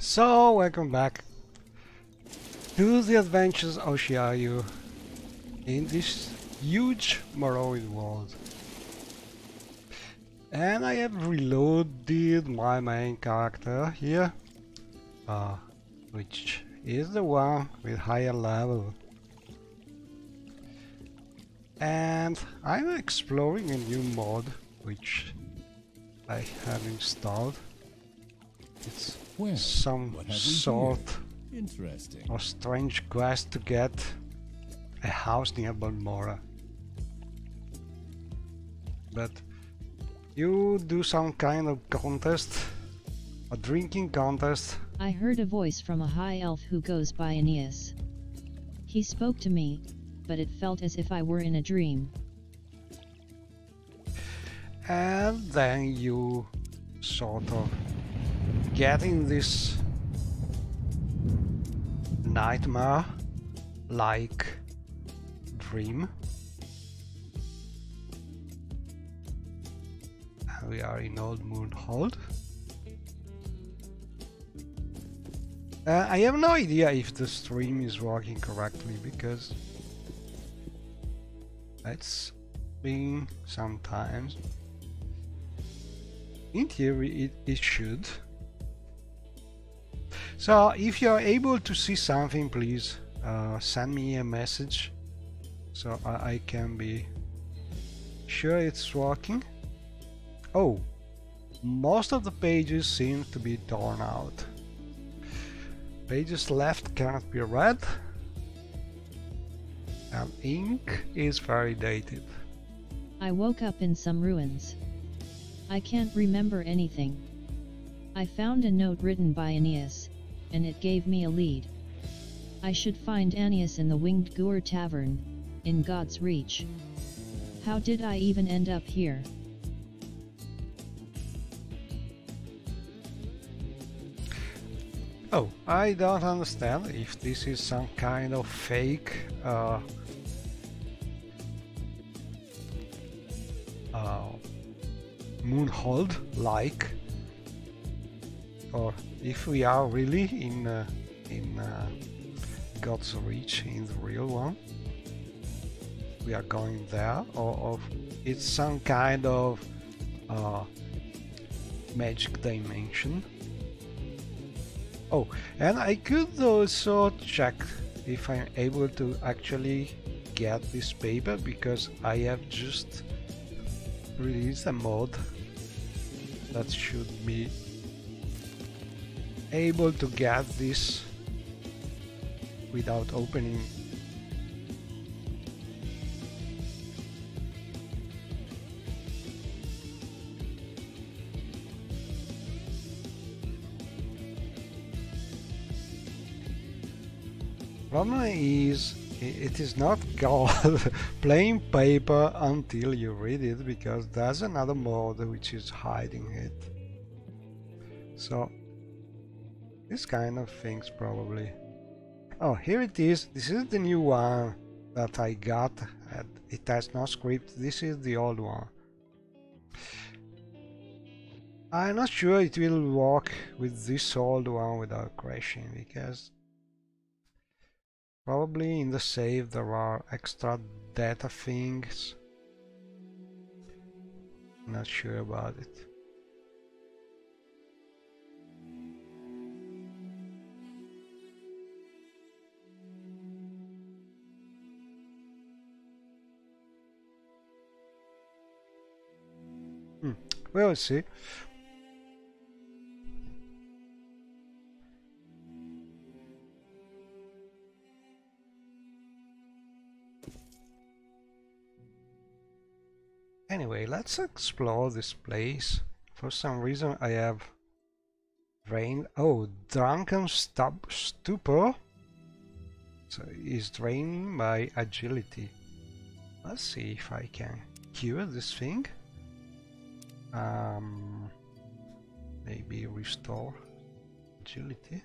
So, welcome back to the adventures of Shiayu in this huge Morrowind World. And I have reloaded my main character here, which is the one with higher level. And I'm exploring a new mod, which I have installed. It's some sort of strange quest to get a house near Balmora. But you do some kind of contest, a drinking contest. I heard a voice from a high elf who goes by Aeneas. He spoke to me, but it felt as if I were in a dream. And then you sort of get in this nightmare-like dream. And we are in Old Moonhold. I have no idea if the stream is working correctly, because it's been some times. In theory it should. So if you're able to see something, please send me a message so I can be sure it's working. Oh, most of the pages seem to be torn out. Pages left cannot be read, and ink is very dated. I woke up in some ruins. I can't remember anything. I found a note written by Aeneas, and it gave me a lead. I should find Aeneas in the Winged Gour Tavern, in God's Reach. How did I even end up here? Oh, I don't understand if this is some kind of fake Moonhold like, or if we are really in God's Reach, in the real one. We are going there, or it's some kind of magic dimension. Oh, and I could also check if I'm able to actually get this paper, because I have just released a mod that should be able to get this without opening. Problem is, it is not called plain paper until you read it, because there's another mod which is hiding it. So this kind of things probably. Oh, here it is. This is the new one that I got. It has no script. This is the old one. I'm not sure it will work with this old one without crashing, because probably in the save there are extra data things. Not sure about it. We'll see. Anyway, let's explore this place. For some reason I have drained. Oh, drunken stupor. So is draining my agility. Let's see if I can cure this thing. Maybe restore agility.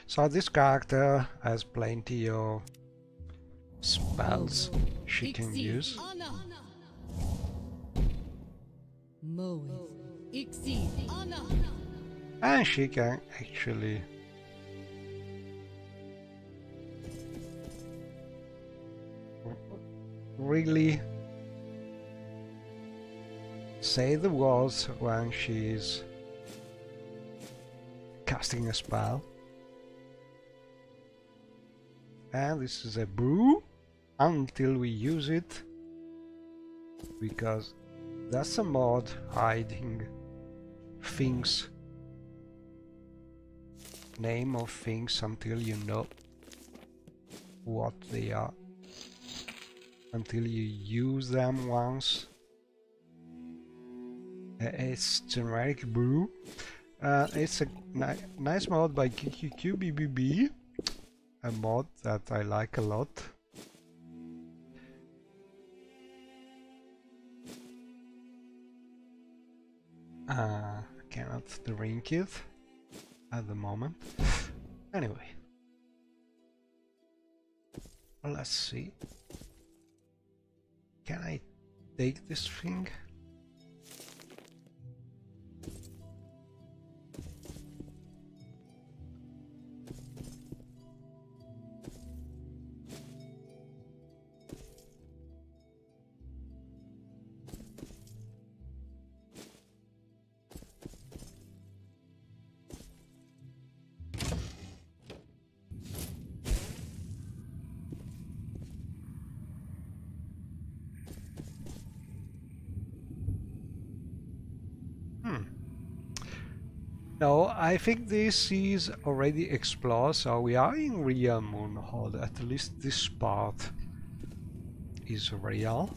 So this character has plenty of spells she can use. And she can actually really say the words when she's casting a spell. And this is a brew until we use it, because that's a mod hiding things, name of things, until you know what they are, until you use them once. It's generic brew. It's a nice mod by QQQBBB, a mod that I like a lot. I cannot drink it at the moment. Anyway, let's see. Can I take this thing? No, I think this is already explored, so we are in real Moonhold. At least this part is real.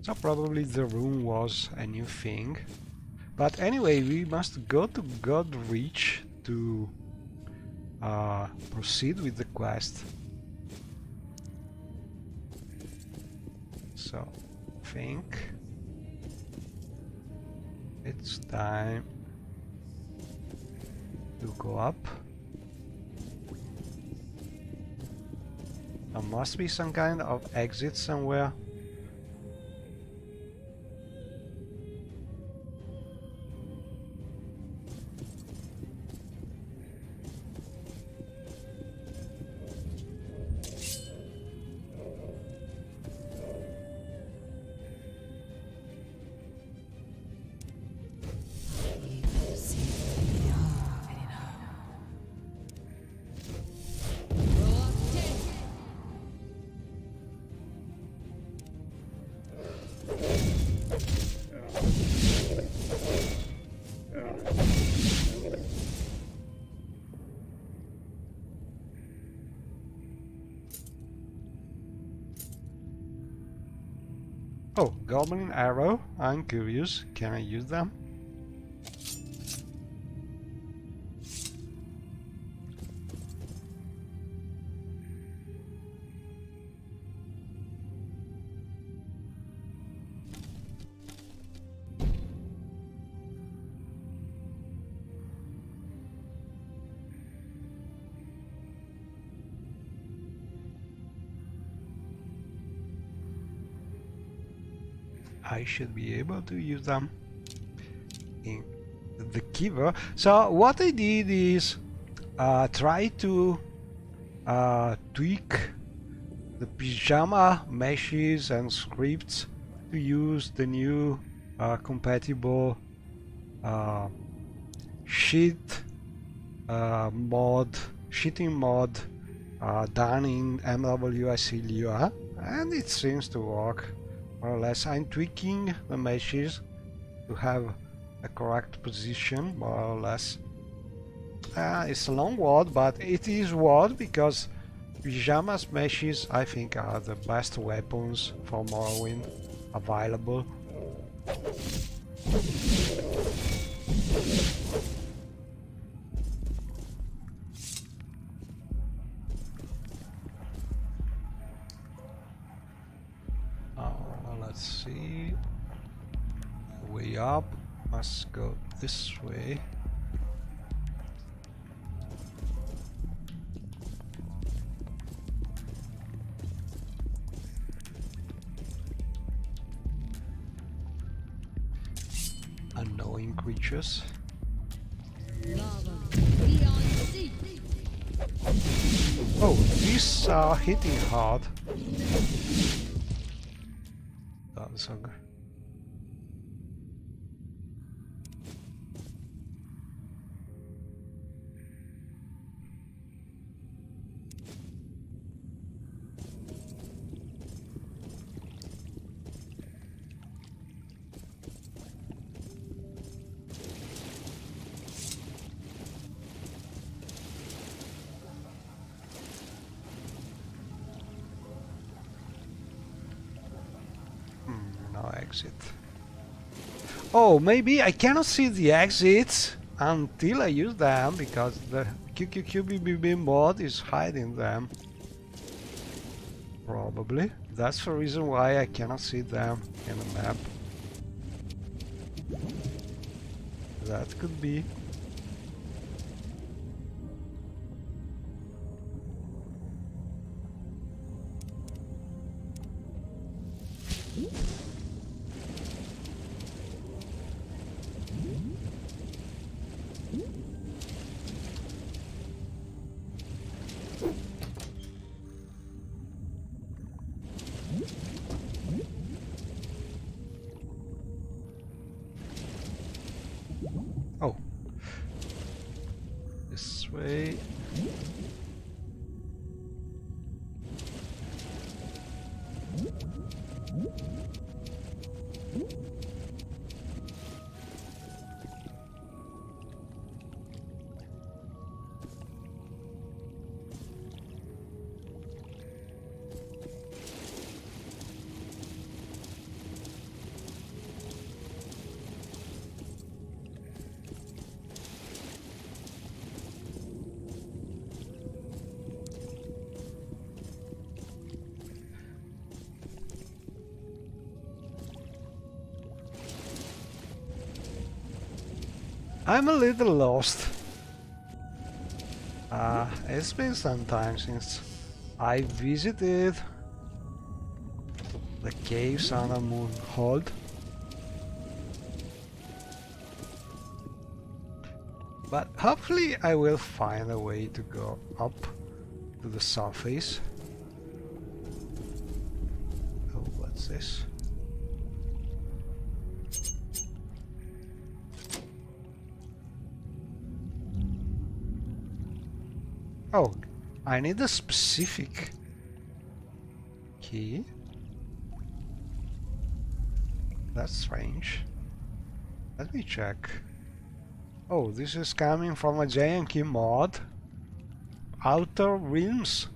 So probably the room was a new thing. But anyway, we must go to Godreach to proceed with the quest. So, I think it's time to go up. There must be some kind of exit somewhere. Oh, Goblin Arrow. I'm curious. Can I use them? I should be able to use them in the Kiver. So what I did is try to tweak the pyjama meshes and scripts to use the new compatible sheeting mod done in MWC Lua, and it seems to work. More or less, I'm tweaking the meshes to have a correct position, more or less. It's a long word, but it is word because pyjamas meshes, I think, are the best weapons for Morrowind available. Let's see. Way up. Must go this way. annoying creatures. Oh, these are hitting hard. That's so good. No exit. Oh, maybe I cannot see the exits until I use them because the QQQBBB mod is hiding them. Probably. That's the reason why I cannot see them in the map. That could be. Oh, this way. I'm a little lost. It's been some time since I visited the caves under Moonhold. But hopefully I will find a way to go up to the surface. Oh, what's this? Oh, I need a specific key. That's strange. Let me check. Oh, this is coming from a giant key mod. Outer Realms.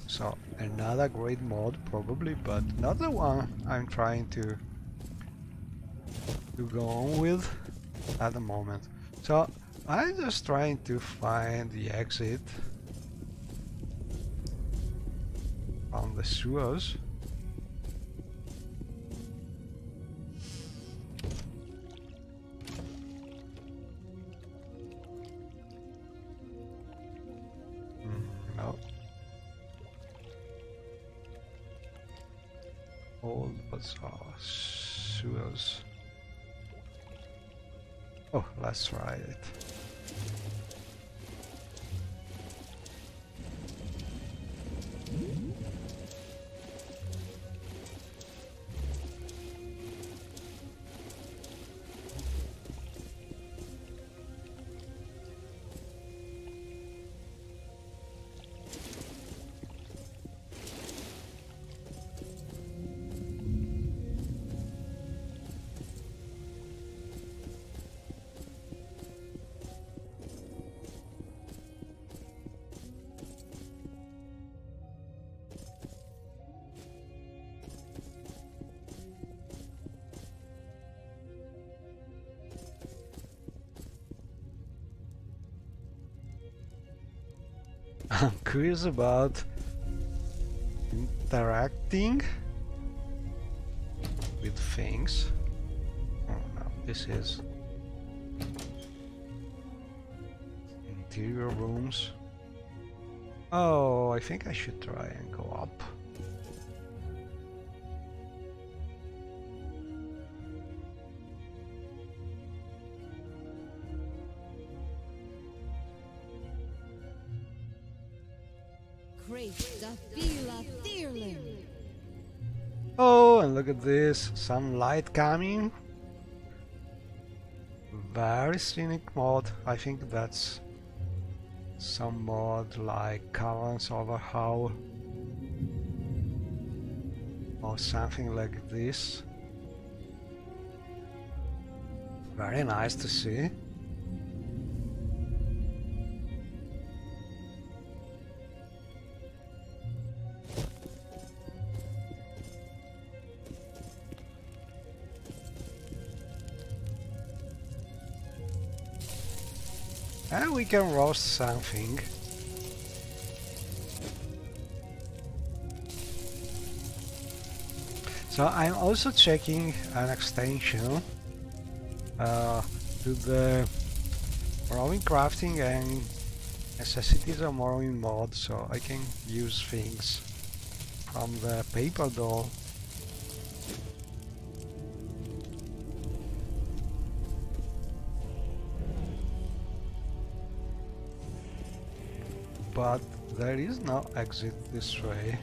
So another great mod probably, but not the one I'm trying to go on with at the moment. So I'm just trying to find the exit from the sewers. No. Old bazaar sewers. Oh, let's try it. I'm curious about interacting with things. Oh no, this is interior rooms. Oh, I think I should try and go up. Oh, and look at this, some light coming. Very scenic mod. I think that's some mod like Caverns Overhaul or something like this. Very nice to see. And we can roast something. So I'm also checking an extension to the Morrowind crafting and necessities of Morrowind mod, so I can use things from the paper doll. But there is no exit this way.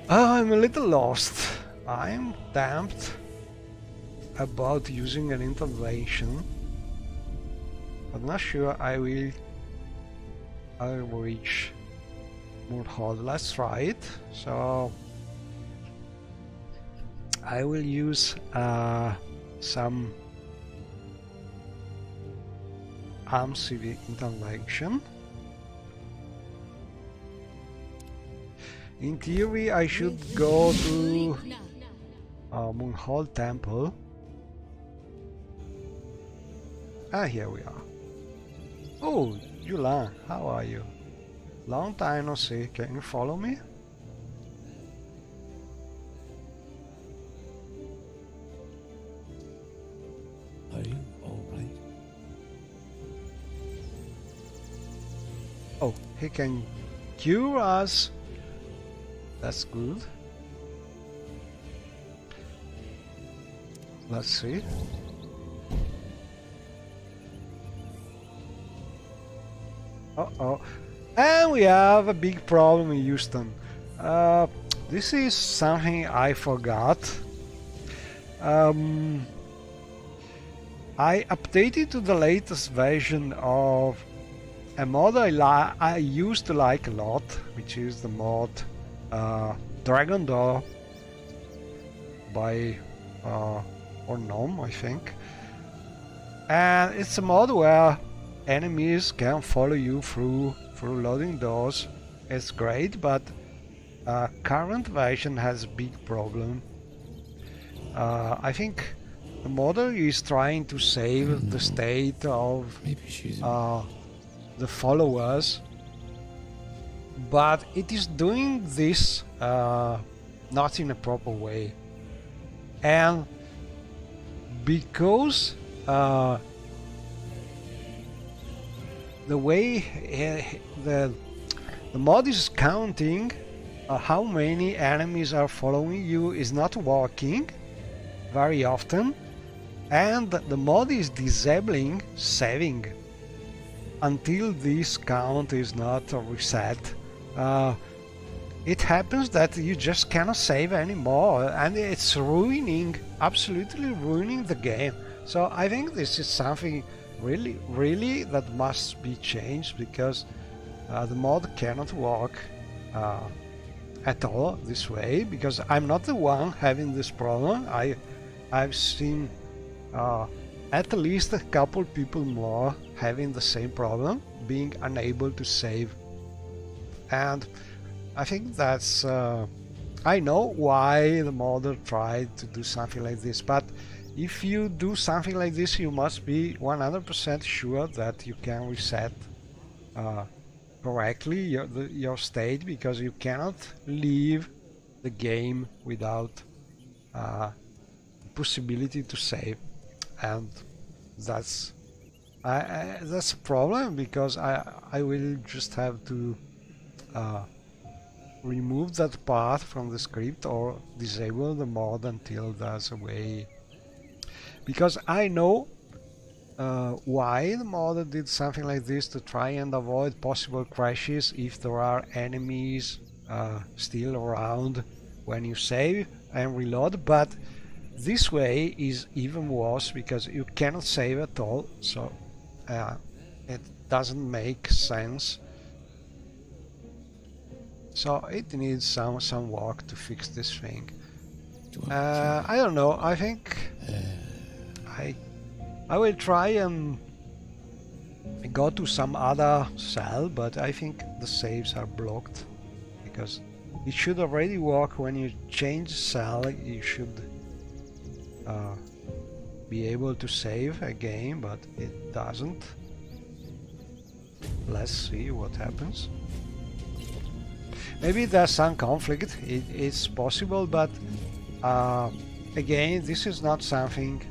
Oh, I'm a little lost. I'm damped about using an intervention. I'm not sure I'll reach Morrowind. Let's try it. So I will use some CV intervention. In theory, I should go to Morrowind Temple. Ah, here we are. Oh, Yulan, how are you? Long time no see. Can you follow me? Are you alright? Oh, he can cure us. That's good. Let's see. Uh-oh. And we have a big problem in Houston. This is something I forgot. I updated to the latest version of a mod I used to like a lot, which is the mod Dragon Door by Ornom, I think. And it's a mod where enemies can follow you through loading doors. It's great, but current version has a big problem. I think the modder is trying to save the state of the followers, but it is doing this not in a proper way. And because the way the mod is counting how many enemies are following you is not working very often, and the mod is disabling saving until this count is not reset. It happens that you just cannot save anymore, and it's absolutely ruining the game. So I think this is something really that must be changed, because the mod cannot work at all this way, because I'm not the one having this problem. I've seen at least a couple people more having the same problem, being unable to save. And I think that's I know why the modder tried to do something like this, but if you do something like this, you must be 100% sure that you can reset correctly your state, because you cannot leave the game without possibility to save. And that's a problem, because I will just have to remove that part from the script or disable the mod until there's a way. Because I know why the modder did something like this to try and avoid possible crashes if there are enemies still around when you save and reload, but this way is even worse because you cannot save at all, so it doesn't make sense. So it needs some work to fix this thing. I don't know. I think I will try and go to some other cell, but I think the saves are blocked because it should already work when you change cell. You should be able to save again, but it doesn't. Let's see what happens. Maybe there's some conflict. It's possible, but again, this is not something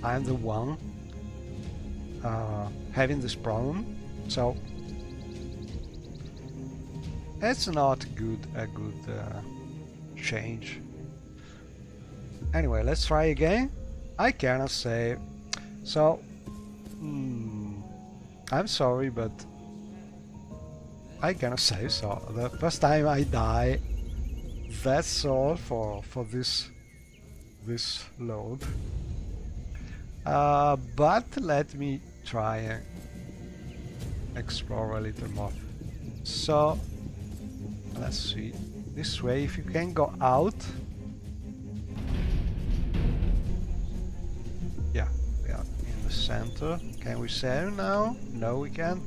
I'm the one having this problem, so it's not a good change. Anyway, let's try again. I cannot save, so I'm sorry, but I cannot save. So the first time I die, that's all for this load. But let me try and explore a little more. So let's see. This way, if you can go out. Yeah, we are in the center. Can we save now? No, we can't.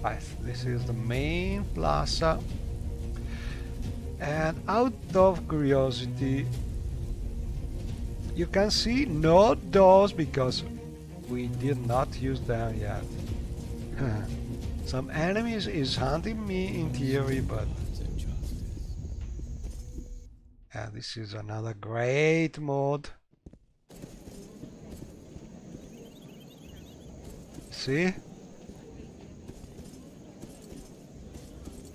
Right, this is the main plaza, and out of curiosity you can see no doors because we did not use them yet. Some enemies is hunting me in theory, but this is another great mod. See?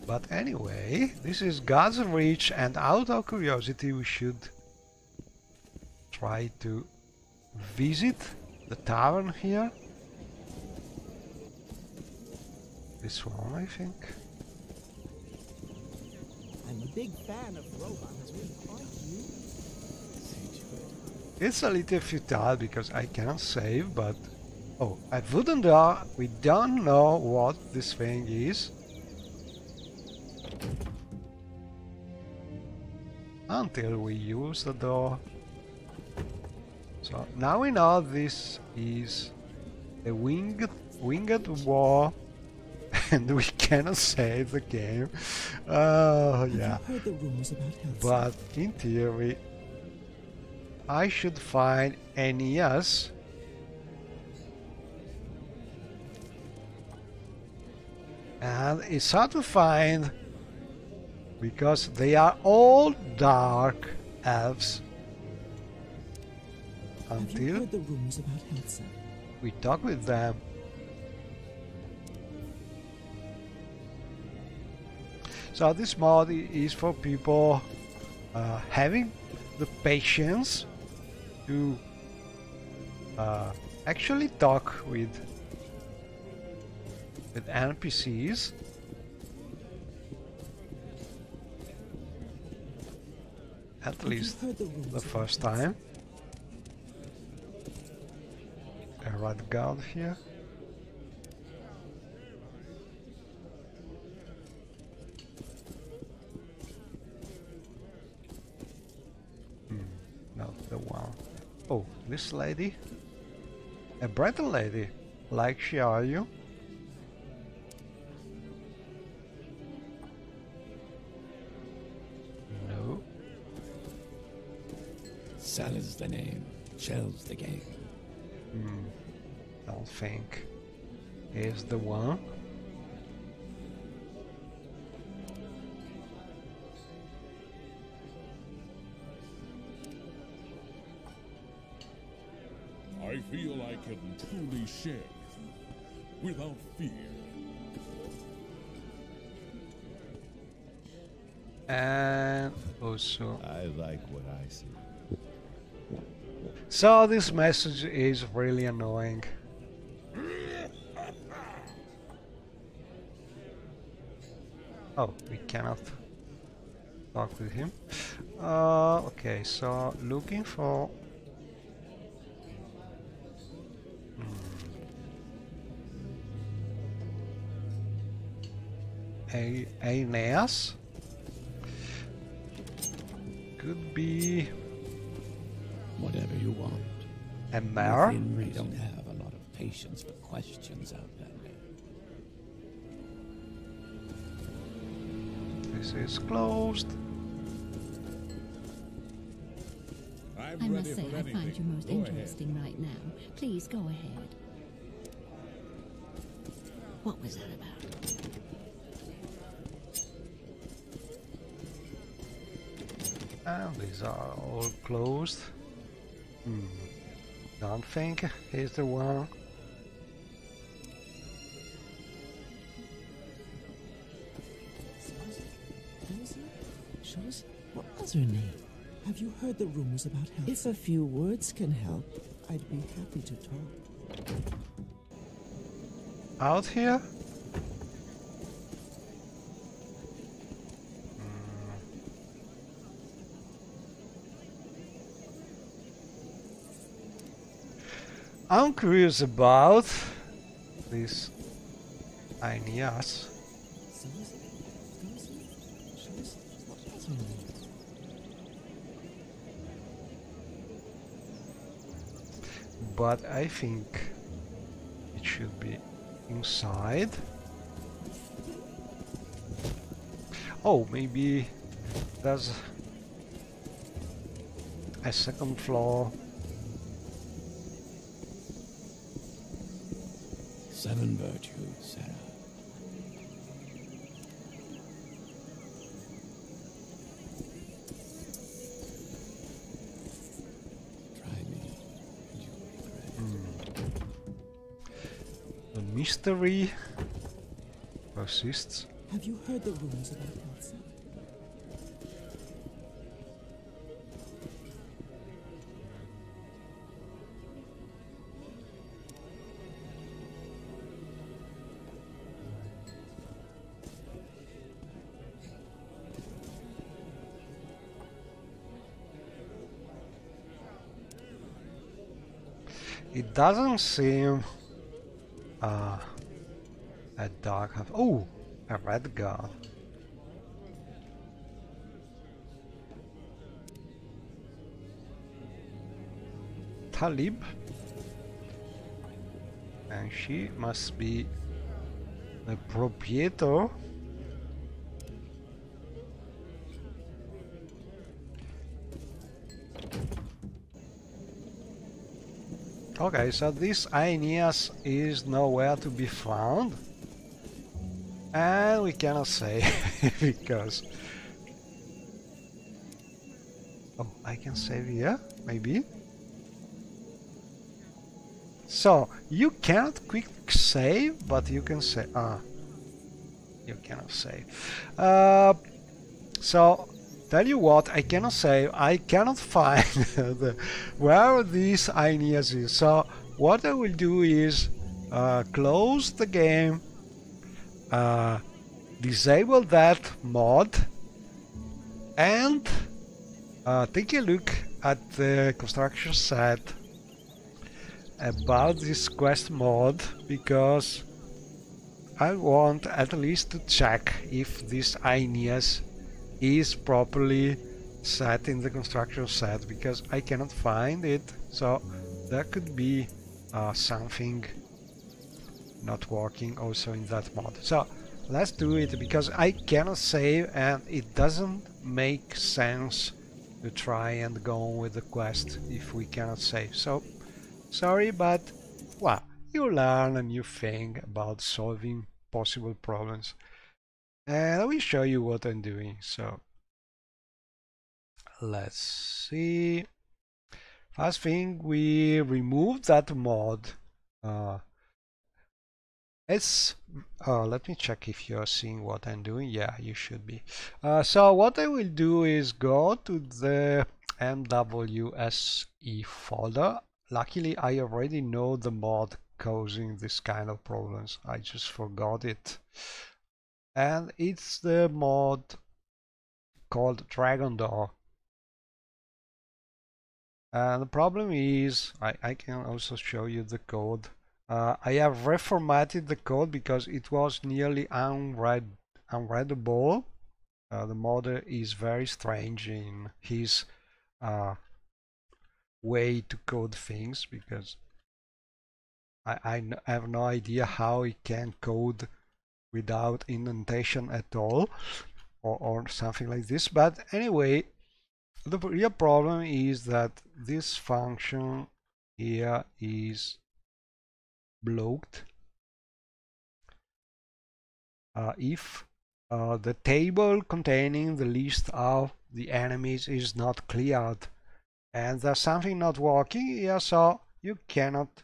But anyway, this is God's Reach, and out of curiosity we should try to visit the tavern here. This one, I think. I'm a big fan of robots, aren't you? It's a little futile because I can't save, but oh, at wooden door we don't know what this thing is until we use the door. So now we know this is a winged war and we cannot save the game. Oh yeah. Heard the rumors about health. But in theory I should find Aeneas. And it's hard to find because they are all dark elves until heard the rumors about health, we talk with them. So this mod is for people having the patience to actually talk with NPCs. At least the first time. A red guard here. Not the one. Oh, this lady. A Breton lady. Like she are you? No. Sal is the name, Shell's the game. Don't think. Here's the one. I feel I can truly share with you, without fear. And also, I like what I see. so this message is really annoying. Oh, we cannot talk with him. Okay, so looking for Aeneas. Could be Whatever you want. a mare. We don't have a lot of patience for questions out there. This is closed. I'm I ready must say, for I anything. find you most Go ahead. interesting right now. Please go ahead. What was that about? And these are all closed. Don't think he's the one. Shows? What was her name? Have you heard the rumors about health? If a few words can help, I'd be happy to talk. Out here? I'm curious about this Aeneas. What was her name? But I think it should be inside. Oh, maybe there's a second floor. 7 virtues, Sarah. Try me, and you will regret. The mystery persists. Have you heard the rumors about Elsa? It doesn't seem a dark. Oh, a red guard. Talib, and she must be the proprietor. Okay, so this Aeneas is nowhere to be found, and we cannot say because. Oh, I can save here, maybe. So you cannot quick save, but you can say you cannot save. So tell you what, I cannot save. I cannot find where this Aeneas is. So what I will do is close the game, disable that mod, and take a look at the construction set about this quest mod, because I want at least to check if this Aeneas is properly set in the construction set, because I cannot find it. So there could be something not working also in that mod. So let's do it, because I cannot save and it doesn't make sense to try and go on with the quest if we cannot save. So sorry, but well, you learn a new thing about solving possible problems. And I will show you what I'm doing. So let's see. First thing, we remove that mod, It's let me check if you're seeing what I'm doing. Yeah, you should be. So what I will do is go to the MWSE folder. Luckily, I already know the mod causing this kind of problems. I just forgot it. And it's the mod called Dragon Door. And the problem is, I can also show you the code. I have reformatted the code because it was nearly unreadable. The modder is very strange in his way to code things, because I have no idea how he can code without indentation at all, or something like this. But anyway, the real problem is that this function here is blocked if the table containing the list of the enemies is not cleared, and there's something not working here, so you cannot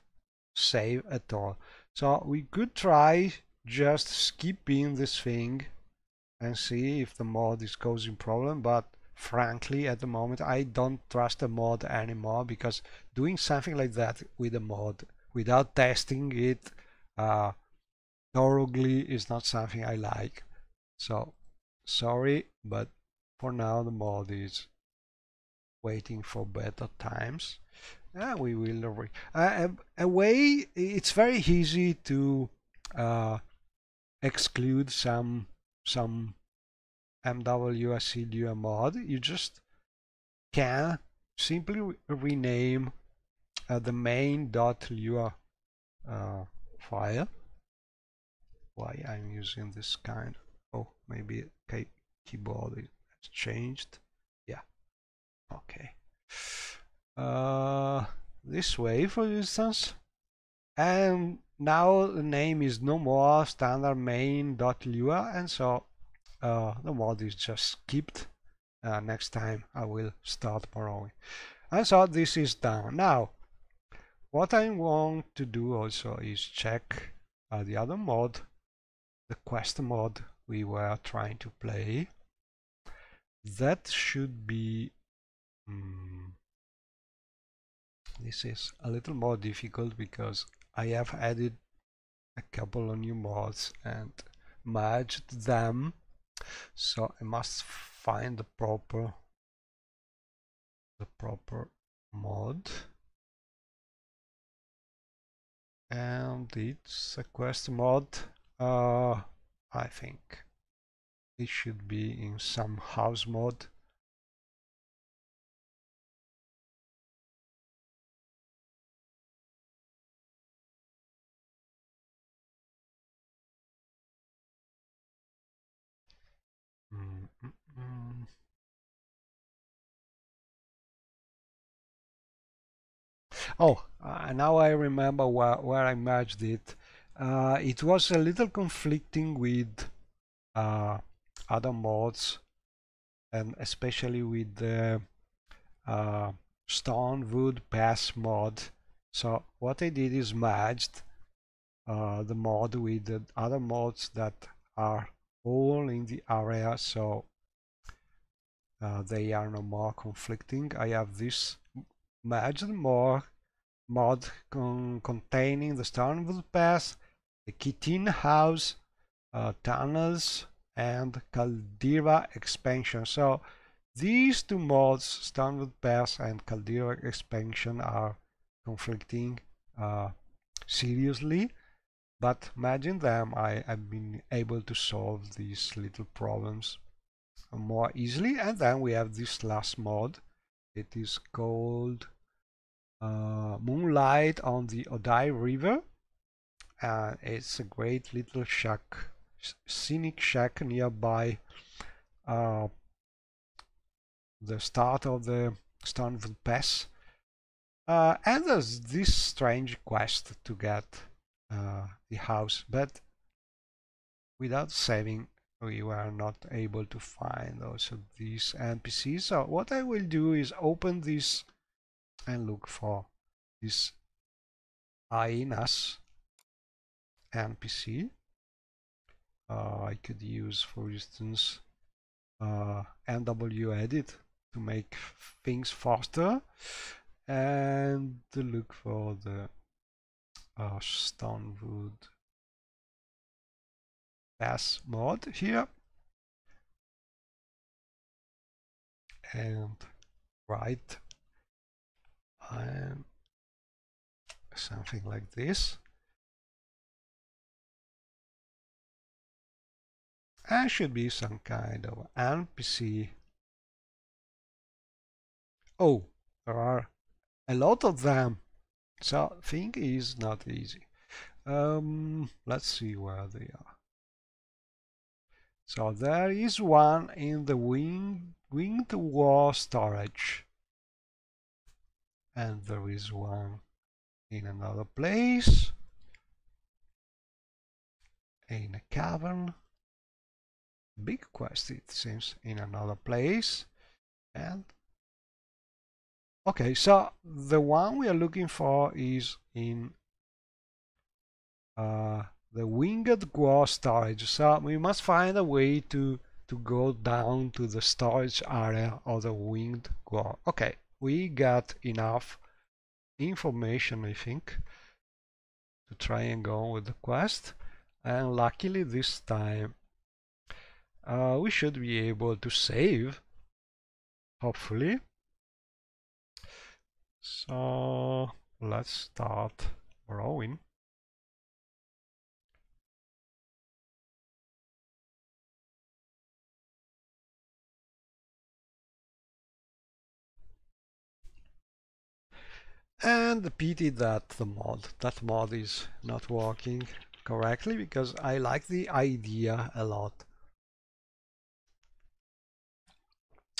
save at all. So we could try just skipping this thing and see if the mod is causing problem, but frankly at the moment I don't trust the mod anymore, because doing something like that with a mod without testing it thoroughly is not something I like. So sorry, but for now the mod is waiting for better times. We will a way. It's very easy to exclude some MWSE mod. You just can simply rename the main.lua file. Why I'm using this kind? Oh, maybe keyboard has changed. Yeah. Okay. This way, for instance, and now the name is no more standard main.lua, and so the mod is just skipped. Next time I will start Morrowind. And so this is done. Now, what I want to do also is check the other mod, the quest mod we were trying to play. That should be this is a little more difficult because I have added a couple of new mods and merged them, so I must find the proper mod, and it's a quest mod. I think it should be in some house mod. Oh, now I remember where I merged it. It was a little conflicting with other mods, and especially with the stone wood pass mod. So what I did is merged the mod with the other mods that are all in the area, so they are no more conflicting. I have this merged mod containing the Stormwood Pass, the Kitin House, tunnels, and Caldera expansion. So these two mods, Stormwood Pass and Caldera expansion, are conflicting seriously. But imagine them, I've been able to solve these little problems more easily. And then we have this last mod. It is called Moonlight on the Odai River. It's a great little shack, scenic shack nearby the start of the Stormwood Pass. And there's this strange quest to get the house, but without saving we were not able to find also these NPCs. So what I will do is open this and look for these hyenas, NPC. I could use, for instance, NW edit to make things faster, and to look for the Stonewood pass mod here, and write something like this. And should be some kind of NPC. Oh, there are a lot of them, so thing is not easy. Let's see where they are. So there is one in the winged war storage, and there is one in another place, in a cavern. Big quest, it seems, in another place. And okay, so the one we are looking for is in the winged war storage. So we must find a way to go down to the storage area of the winged war. Okay, we got enough information, I think, to try and go on with the quest. And luckily this time we should be able to save, hopefully. So let's start Morrowind. And the pity that that mod is not working correctly, because I like the idea a lot.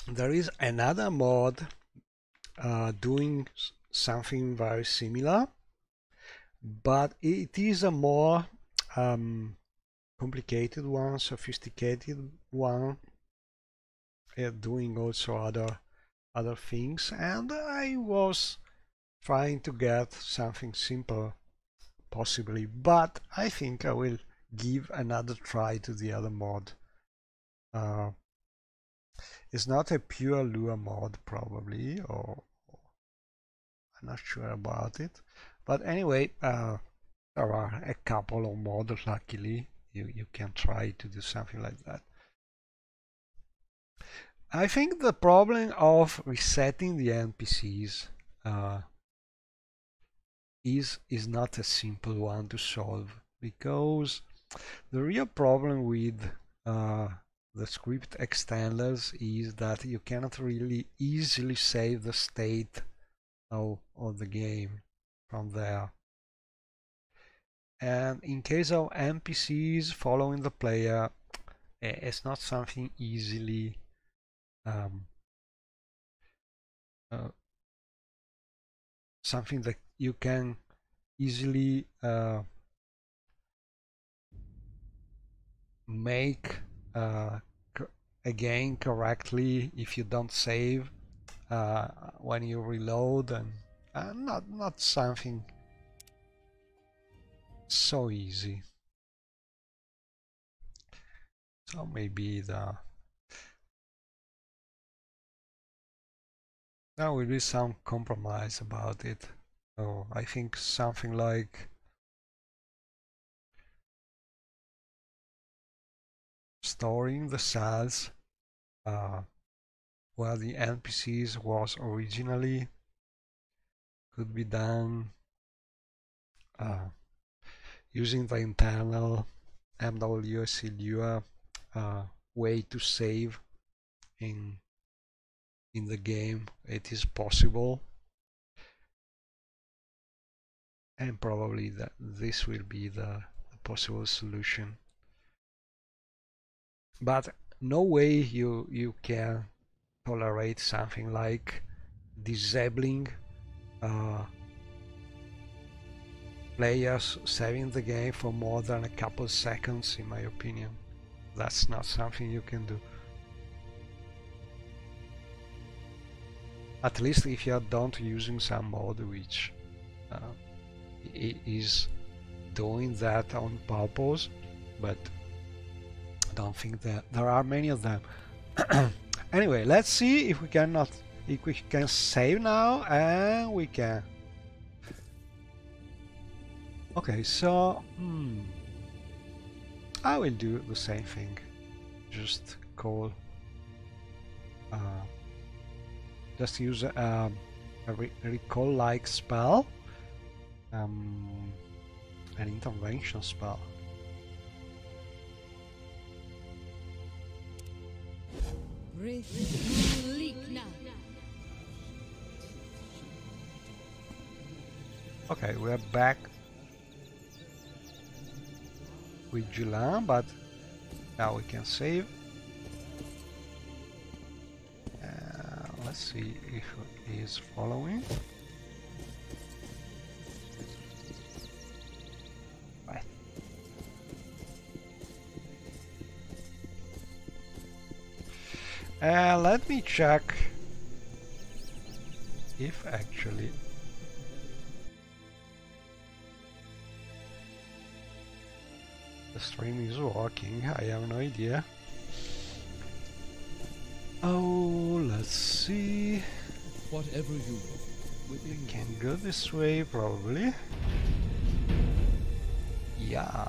There is another mod doing something very similar, but it is a more complicated one, sophisticated one, doing also other things, and I was trying to get something simple, possibly, but I think I will give another try to the other mod. It's not a pure Lua mod, probably, or I'm not sure about it. But anyway, there are a couple of mods, luckily. You can try to do something like that. I think the problem of resetting the NPCs is not a simple one to solve, because the real problem with the script extenders is that you cannot really easily save the state of the game from there. And in case of NPCs following the player, it's not something easily something that you can easily make again correctly if you don't save when you reload, and not something so easy. So maybe there will be some compromise about it. So I think something like storing the cells where the NPCs was originally could be done using the internal MWSC Lua way to save in the game. It is possible, and probably this will be the possible solution. But no way you can tolerate something like disabling players saving the game for more than a couple seconds. In my opinion, that's not something you can do. At least if you are not using some mod which is doing that on purpose, but I don't think that there are many of them. Anyway, let's see if we can save now, and we can. Okay, so I will do the same thing. Just call. Just use a recall-like spell, an intervention spell. Okay, we are back with Julian, but now we can save. Let's see if he is following. Right. Let me check if actually the stream is working. I have no idea. Oh, let's see. Whatever you want. We can go this way, probably. Yeah.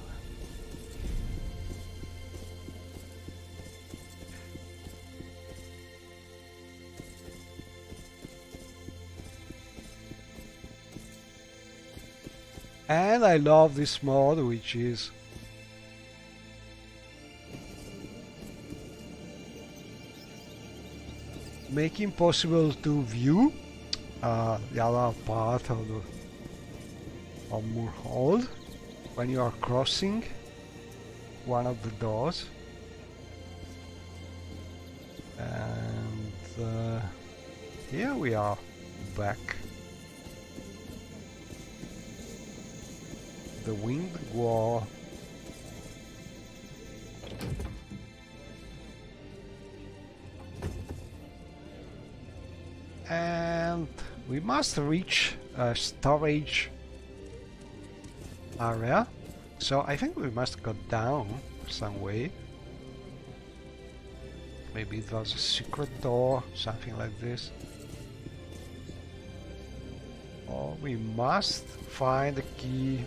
And I love this mod, which is making possible to view the other part of Morrowind when you are crossing one of the doors. And here we are back. The Winged War. And we must reach a storage area, so I think we must go down some way. Maybe it was a secret door, something like this. Or we must find the key.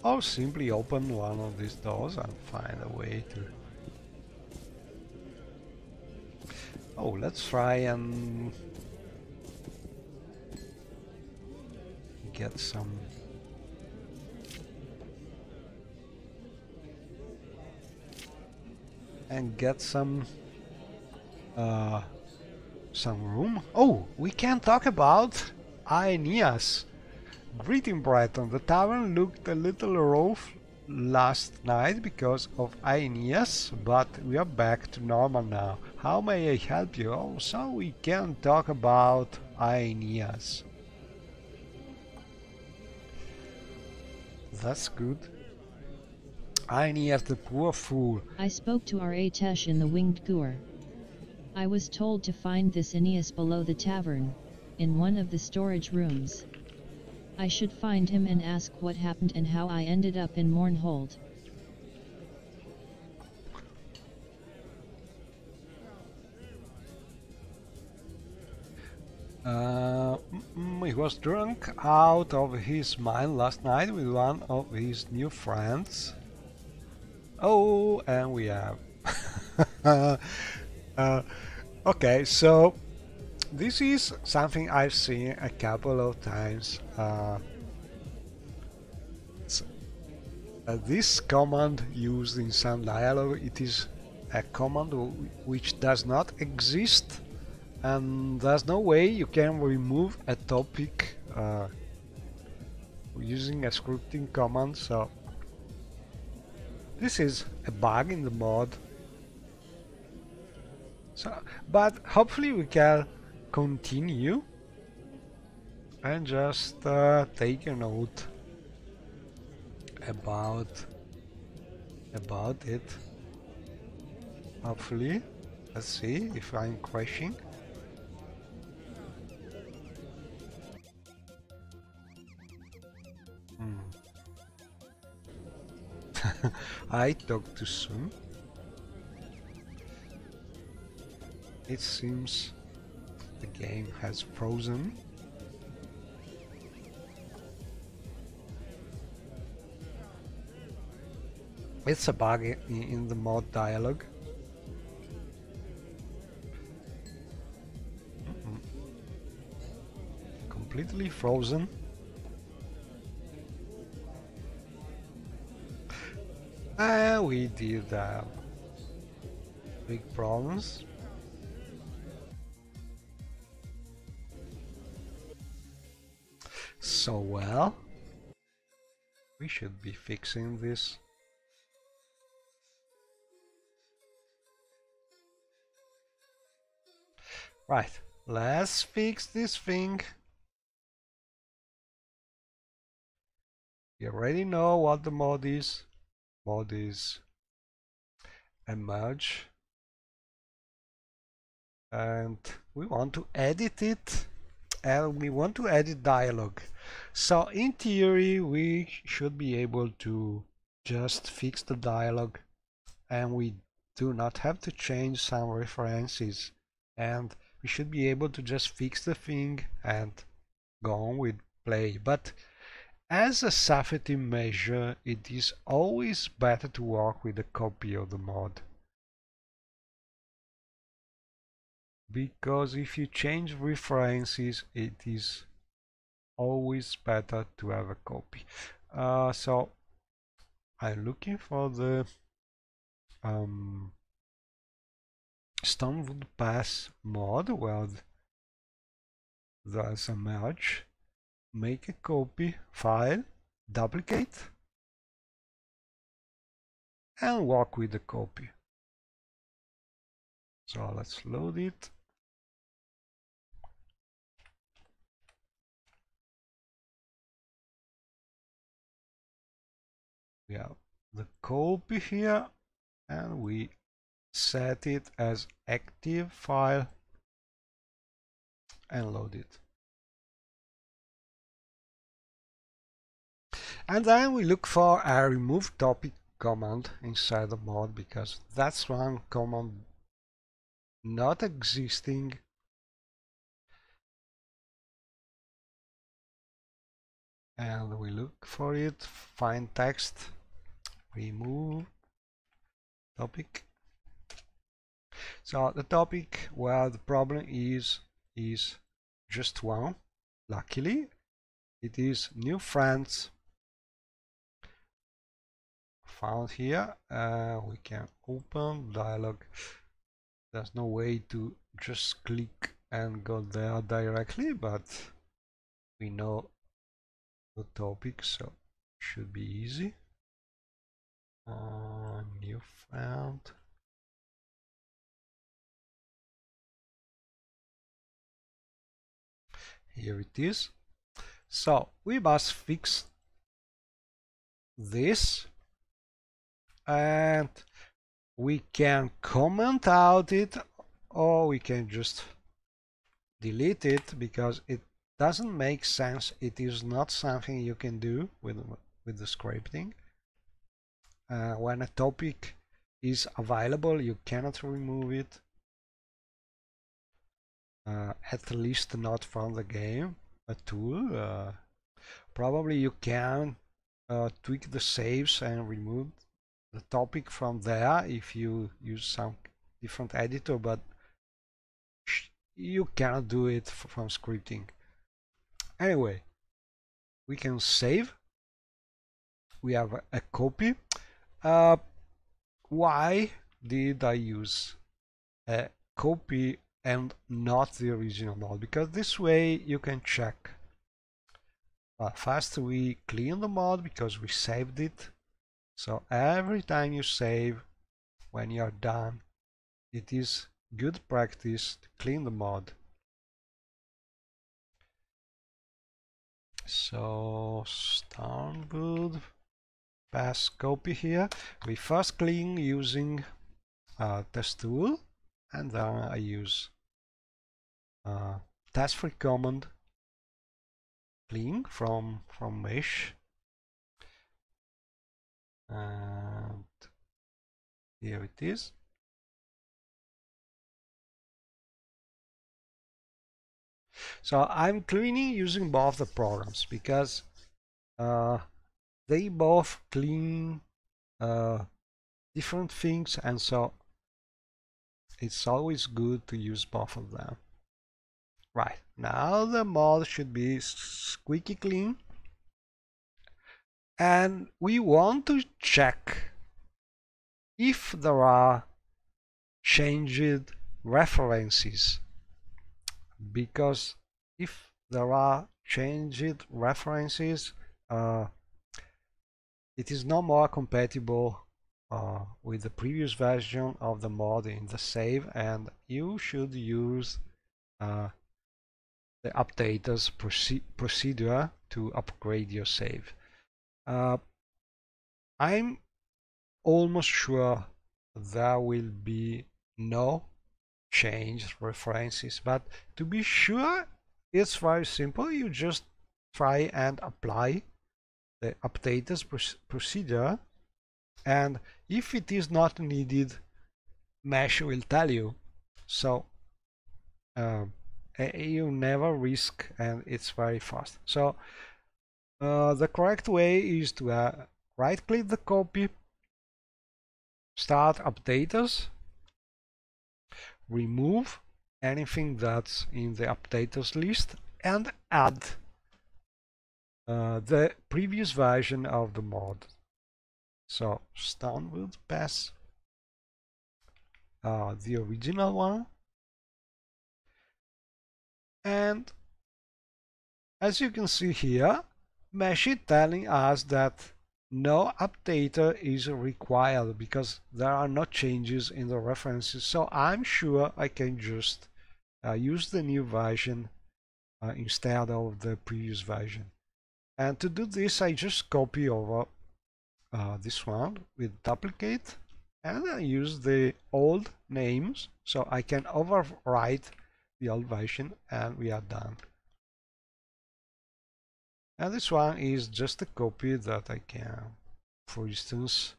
Or simply open one of these doors and find a way to... Oh, let's try and get some... some room. Oh, we can talk about Aeneas. Greeting, Brighton. The tavern looked a little rough last night because of Aeneas, but we are back to normal now. How may I help you? Oh, so we can talk about Aeneas. That's good. Aeneas, the poor fool. I spoke to our Atesh in the Winged Gour. I was told to find this Aeneas below the tavern, in one of the storage rooms. I should find him and ask what happened and how I ended up in Morrowind. He was drunk out of his mind last night with one of his new friends. Oh, and we have... okay, so this is something I've seen a couple of times. This command used in some dialogue, it is a command which does not exist, and there's no way you can remove a topic using a scripting command, so this is a bug in the mod. So, but hopefully we can continue and just take a note about it. Hopefully, let's see if I'm crashing. I talked too soon. It seems the game has frozen. It's a bug in the mod dialogue. Completely frozen. We did have big problems. So well, we should be fixing this. Right, let's fix this thing. You already know what the mod is. Mod is a merge. And we want to edit it, and we want to edit dialogue. So in theory, we should be able to just fix the dialogue, and we do not have to change some references, and we should be able to just fix the thing and go on with play. But as a safety measure, it is always better to work with a copy of the mod. Because if you change references, it is always better to have a copy. So I'm looking for the Stonewood Pass mod where there's a merge. Make a copy, file, duplicate, and work with the copy. So let's load it. We have the copy here, and we set it as active file and load it. And then we look for a remove topic command inside the mod, because that's one command not existing. And we look for it, find text, remove topic. So the topic where the problem is just one. Luckily, it is new friends found here. We can open dialog. There's no way to just click and go there directly, but we know the topic, so should be easy. New found. Here it is. So we must fix this, and we can comment out it, or we can just delete it, because it doesn't make sense. It is not something you can do with the scripting. When a topic is available, you cannot remove it, at least not from the game. A tool, probably you can tweak the saves and remove the topic from there if you use some different editor, but you cannot do it from scripting. Anyway, we can save. We have a copy. Why did I use a copy and not the original mod? Because this way you can check. First we clean the mod because we saved it. So every time you save, when you are done, it is good practice to clean the mod. So Starboard pass copy here. We first clean using test tool, and then I use task free command clean from mesh, and here it is. So I'm cleaning using both the programs because they both clean different things, and so it's always good to use both of them. Right, now the mod should be squeaky clean, and we want to check if there are changed references, because if there are changed references, it is no more compatible with the previous version of the mod in the save, and you should use the updaters procedure to upgrade your save. I'm almost sure there will be no changed references, but to be sure, it's very simple. You just try and apply the updaters procedure, and if it is not needed, Mesh will tell you. So you never risk, and it's very fast. So the correct way is to right click the copy, start updaters, remove anything that's in the updaters list, and add the previous version of the mod. So Starboard pass the original one, and as you can see here, Mesh is telling us that no updater is required because there are no changes in the references. So I'm sure I can just use the new version instead of the previous version. And to do this, I just copy over this one with duplicate, and I use the old names so I can overwrite the old version, and we are done. And this one is just a copy that I can, for instance,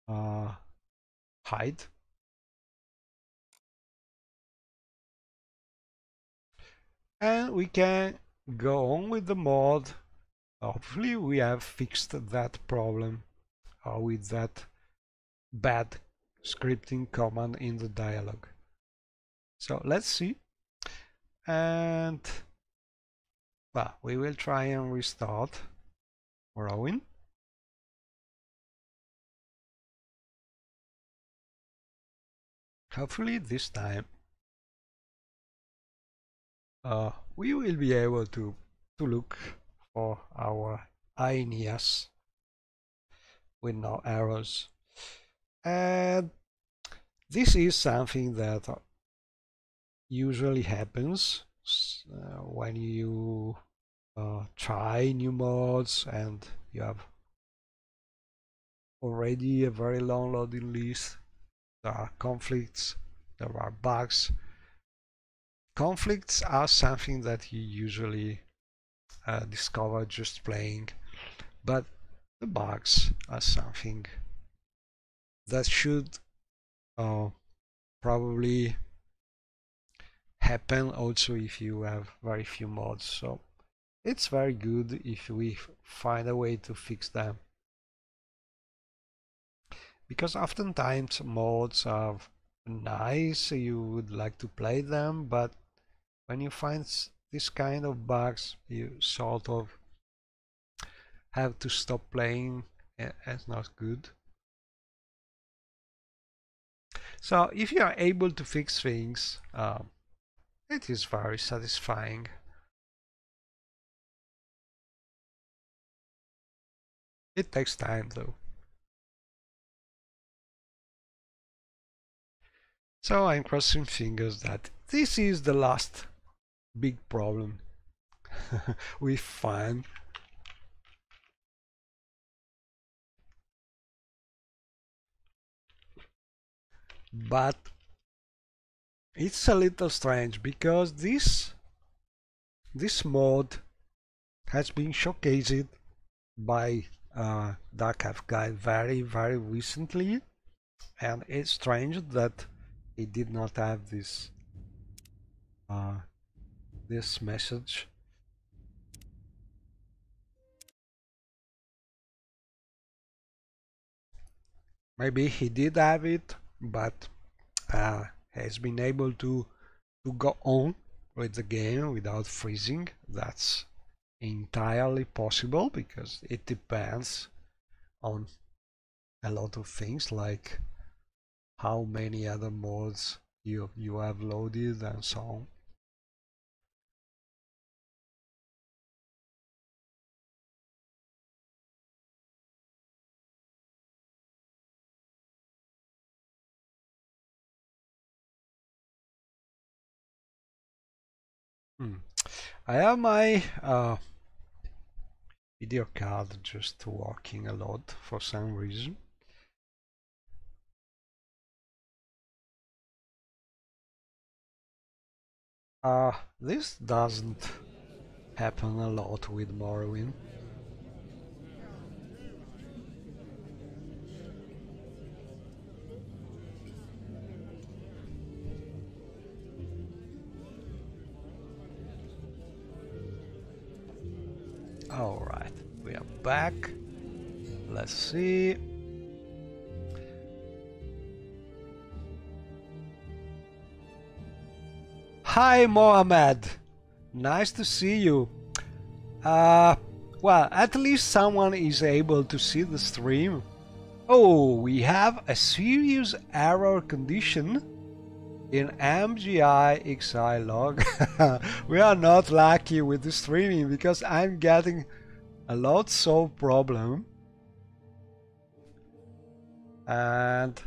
hide. And we can go on with the mod. Hopefully we have fixed that problem with that bad scripting command in the dialog. So let's see. And well, we will try and restart Morrowind. Hopefully this time we will be able to look for our Aeneas with no errors. And this is something that usually happens when you try new mods and you have already a very long loading list. There are conflicts, there are bugs. Conflicts are something that you usually discover just playing, but the bugs are something that should probably happen also if you have very few mods. So it's very good if we find a way to fix them, because oftentimes mods are nice, you would like to play them, but when you find this kind of bugs, you sort of have to stop playing. It's not good. So if you are able to fix things, it is very satisfying. It takes time though. So I'm crossing fingers that this is the last big problem. with fun. But it's a little strange because this mod has been showcased by Dark Half Guide very recently, and it's strange that it did not have this this message. Maybe he did have it, but has been able to go on with the game without freezing. That's entirely possible because it depends on a lot of things, like how many other mods you have loaded and so on. I have my video card just working a lot for some reason. This doesn't happen a lot with Morrowind. Alright, we are back. Let's see. Hi Mohammed! Nice to see you. Well, at least someone is able to see the stream. Oh, we have a serious error condition in MGI XI log. We are not lucky with the streaming because I'm getting a lots of problem. And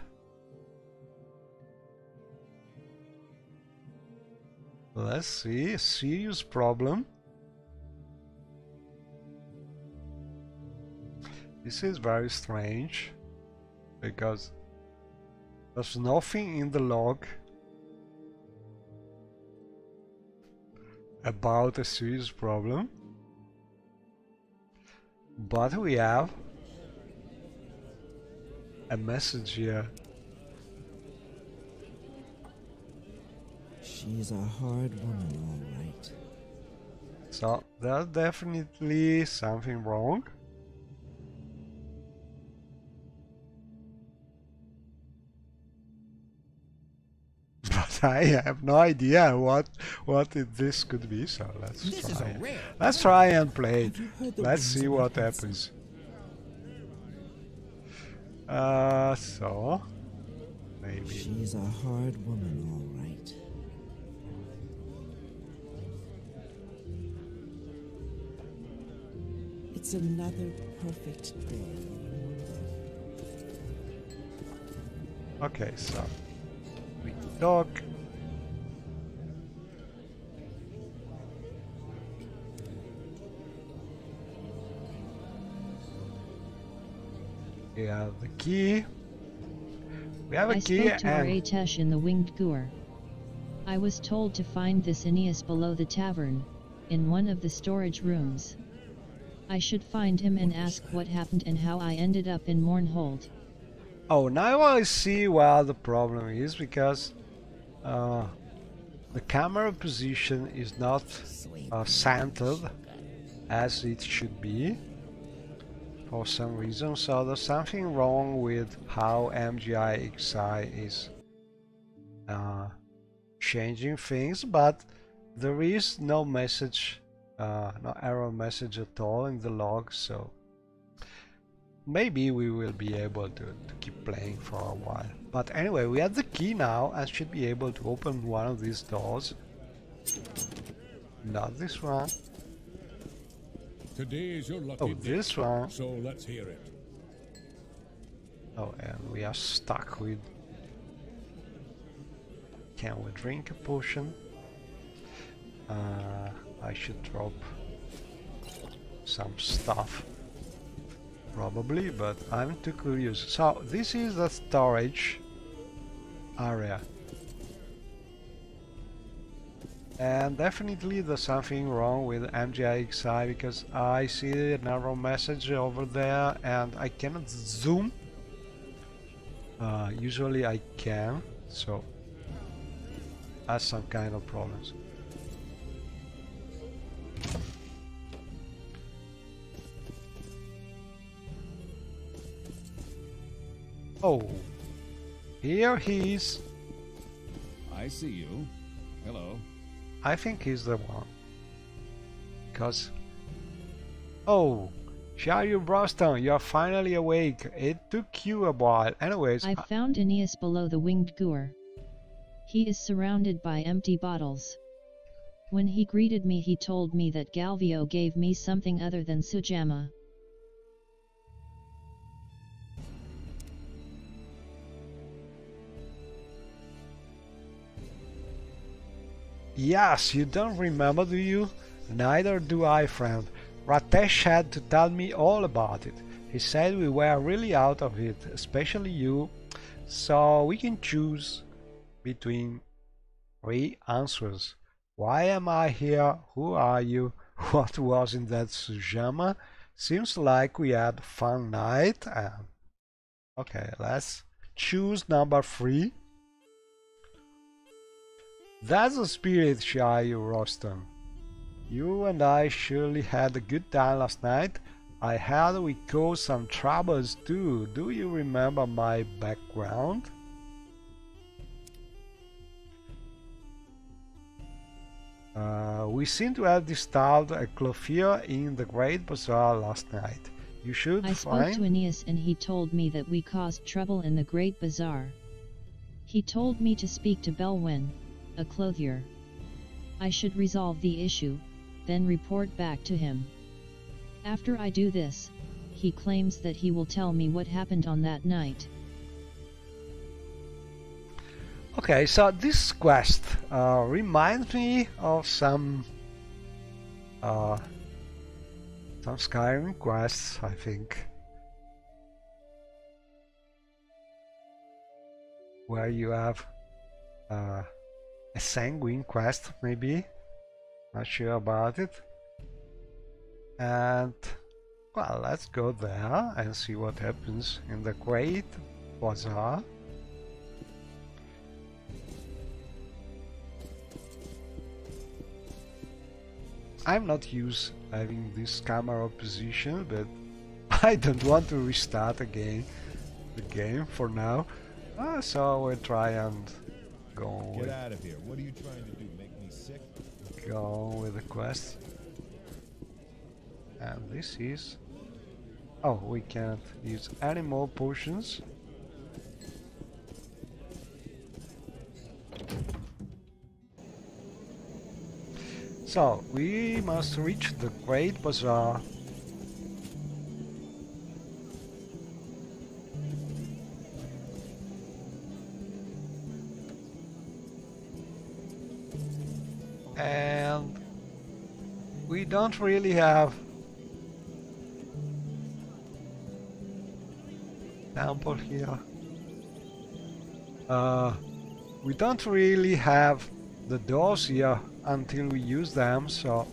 let's see, a serious problem. This is very strange because there's nothing in the log about a serious problem, but we have a message here. She's a hard woman, all right. So there's definitely something wrong. But I have no idea what this could be. So let's try and play. Let's see what happens. So maybe she's a hard woman, all right. It's another perfect day. Okay, so we talk. We have the key. We have a key spoke to Aratesh in the Winged Gour. I was told to find this Aeneas below the tavern, in one of the storage rooms. I should find him and ask what happened and how I ended up in Mournhold. Oh, now I see where the problem is, because the camera position is not centered as it should be for some reason. So there's something wrong with how MGI XI is changing things, but there is no message, no error message at all in the log, so maybe we will be able to keep playing for a while. But anyway, we have the key now and should be able to open one of these doors. Not this one. Today is your lucky Oh, day, this one. so let's hear it. Oh, and we are stuck with... Can we drink a potion? I should drop some stuff. Probably, but I'm too curious. So this is the storage area. And definitely there's something wrong with MGIXI because I see an error message over there and I cannot zoom. Usually I can, so that's some kind of problems. Oh, here he is. I see you. Hello. I think he's the one. Because... Oh, Shayu Broston, you're finally awake. It took you a while. Anyways... I found Aeneas below the winged Goor. He is surrounded by empty bottles. When he greeted me he told me that Galvio gave me something other than Sujamma. Yes, you don't remember, do you? Neither do I, friend. Ratesh had to tell me all about it. He said we were really out of it, especially you, so we can choose between 3 answers. Why am I here? Who are you? What was in that Sujamma? Seems like we had a fun night. Okay, let's choose number 3. That's the spirit, Shayu Rostam. You and I surely had a good time last night. I heard we caused some troubles too. Do you remember my background? We seem to have disturbed a clothier in the Great Bazaar last night. You should I spoke to Aeneas and he told me that we caused trouble in the Great Bazaar. He told me to speak to Belwyn, a clothier. I should resolve the issue, then report back to him. After I do this, he claims that he will tell me what happened on that night. Okay, so this quest reminds me of some Skyrim quests, I think, where you have a sanguine quest, maybe, not sure about it. And well, let's go there and see what happens in the Great Bazaar. I'm not used having this camera position, but I don't want to restart again the game for now. So we'll try and go Get out of here. What are you trying to do? Make me sick? Go with the quest. And this is... Oh, we can't use any more potions. So, we must reach the Great Bazaar. And we don't really have temple here. We don't really have the doors here until we use them, so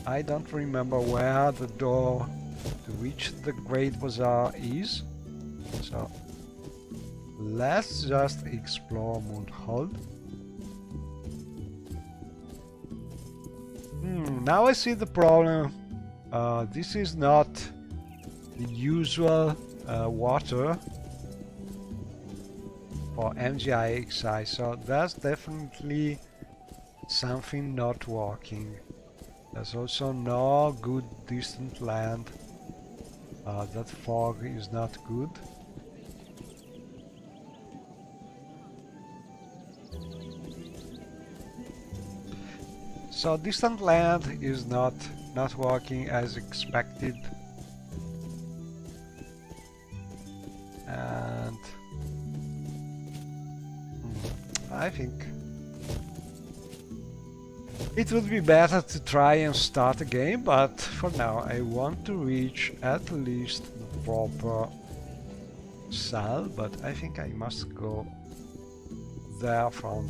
I don't remember where the door to reach the Great Bazaar is. So let's just explore Moonhold. Now I see the problem. This is not the usual water for MGIXI, so that's definitely something not working. There's also no good distant land. That fog is not good. So distant land is not working as expected. And I think It would be better to try and start again, but for now I want to reach at least the proper cell, but I think I must go there from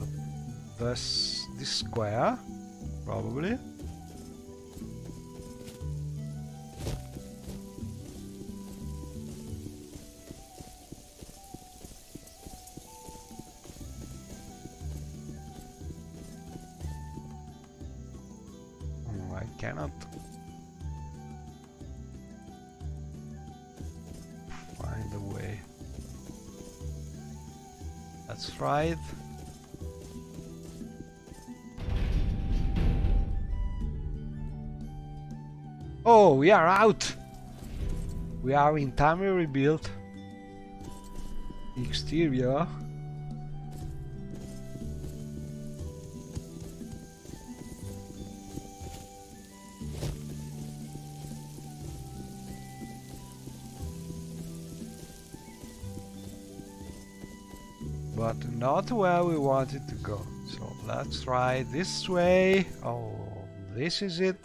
this square, probably. I cannot find a way. Let's try it. Oh, we are out! We are in time rebuilt. Exterior. But not where we wanted to go. So let's try this way. Oh, this is it.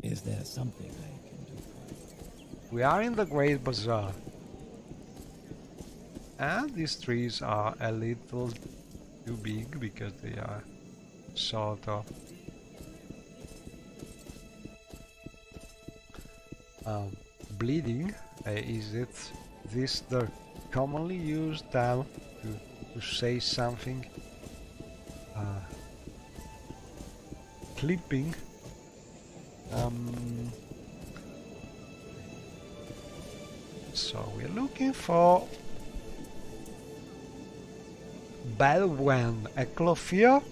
Is there something I can do for you? We are in the Great Bazaar. And these trees are a little too big because they are sort of bleeding. Is it this the commonly used term to say something? Clipping. So we're looking for Belwen, a clothier.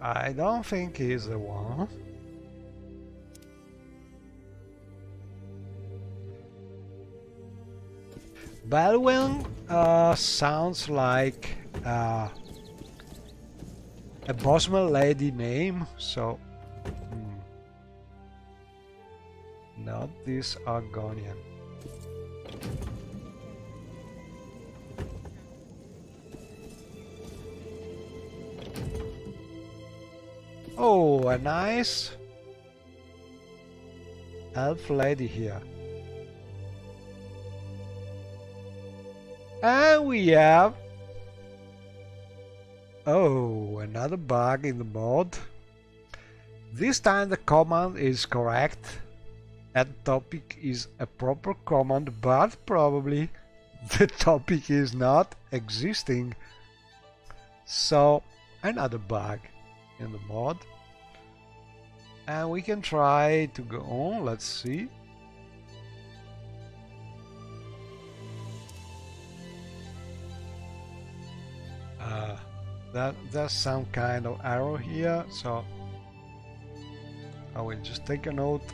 I don't think he's the one. Belwen sounds like a Bosman lady name, so not this Argonian. Oh, a nice elf lady here. And we have... oh, another bug in the mod. This time the command is correct. And topic is a proper command, but probably the topic is not existing. So, another bug in the mod. And we can try to go on, let's see. There's some kind of error here, so I will just take a note.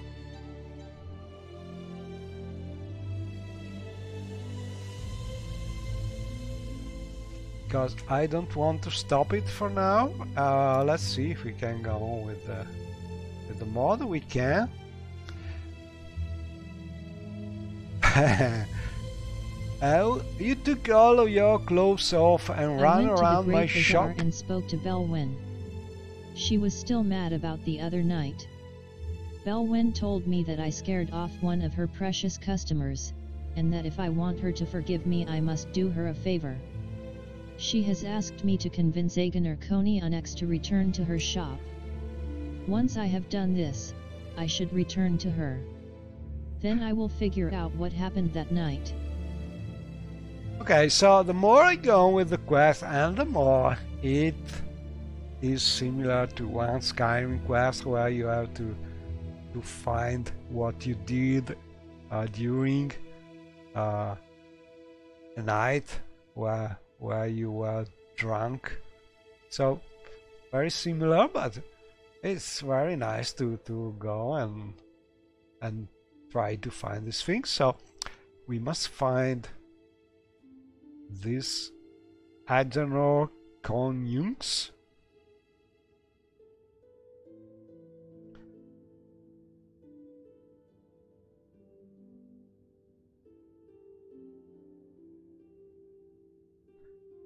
Because I don't want to stop it for now. Let's see if we can go on with the mod. We can. Oh, you took all of your clothes off and ran around my shop and spoke to Belwen. She was still mad about the other night. Belwen told me that I scared off one of her precious customers, and that if I want her to forgive me I must do her a favor. She has asked me to convince Aegoner Coney Onyx to return to her shop. Once I have done this, I should return to her. Then I will figure out what happened that night. Okay, so the more I go on with the quest and the more it is similar to one Skyrim quest where you have to find what you did during a night where you were drunk. So very similar, but it's very nice to go and try to find this thing. So we must find this Agenor Conjunx.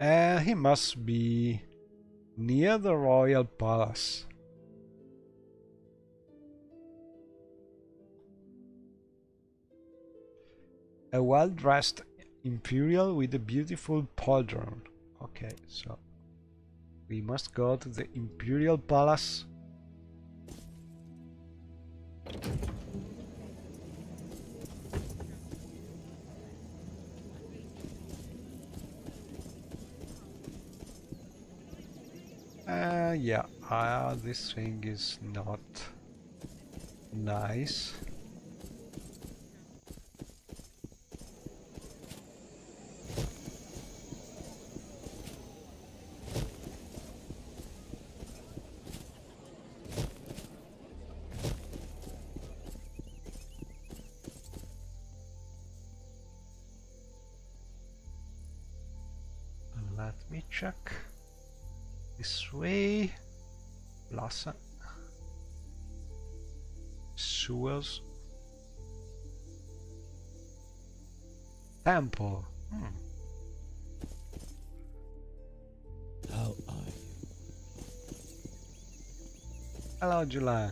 And he must be near the royal palace. A well-dressed imperial with a beautiful pauldron. Okay, so we must go to the imperial palace. Yeah, this thing is not nice. Let me check. This way. Plaza. Sewers. Temple. How are you? Hello, July.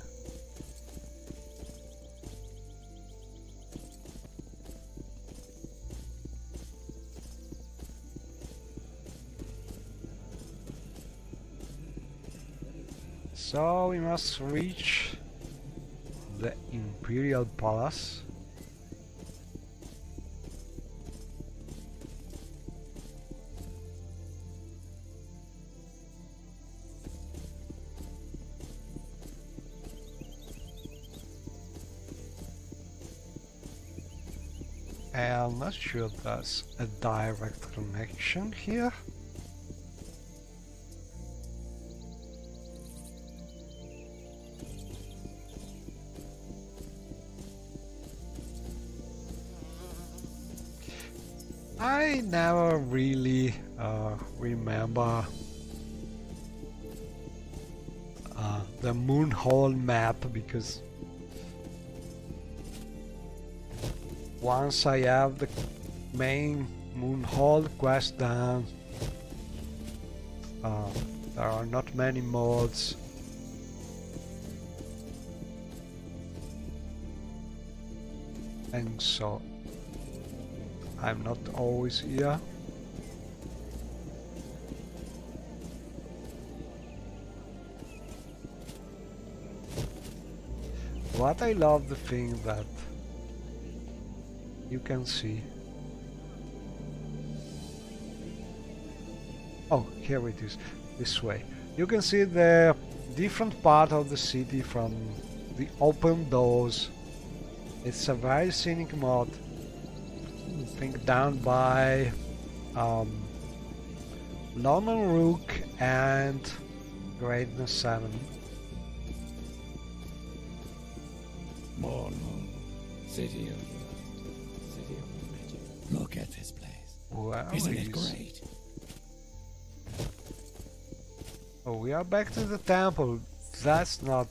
So we must reach the Imperial Palace. I'm not sure there's a direct connection here. I never really remember the Moon Hall map, because once I have the main Moon Hall quest done, there are not many mods. And so I'm not always here. What I love the thing that you can see. Oh, here it is, this way. You can see the different part of the city from the open doors. It's a very scenic mod. I think down by Norman Rook and Greatness 7. Morrowind, city of magic. Look at this place. Well, Isn't it great? Oh, we are back to the temple. That's not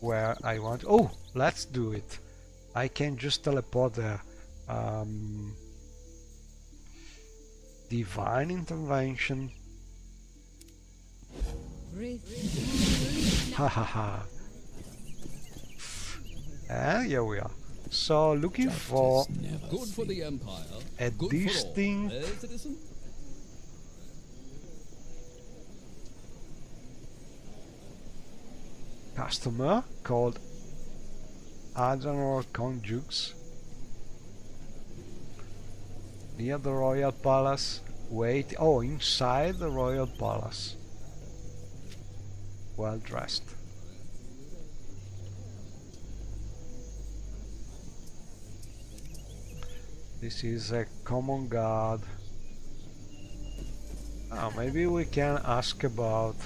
where I want. Oh, let's do it. I can just teleport there. Divine intervention. Ha ha ha. And here we are. So looking for Good for the Empire. a Good distinct for all. Citizen? customer called Agenor Conjunx near the royal palace. Wait, oh, inside the royal palace. Well dressed. This is a common guard. Oh, maybe we can ask about...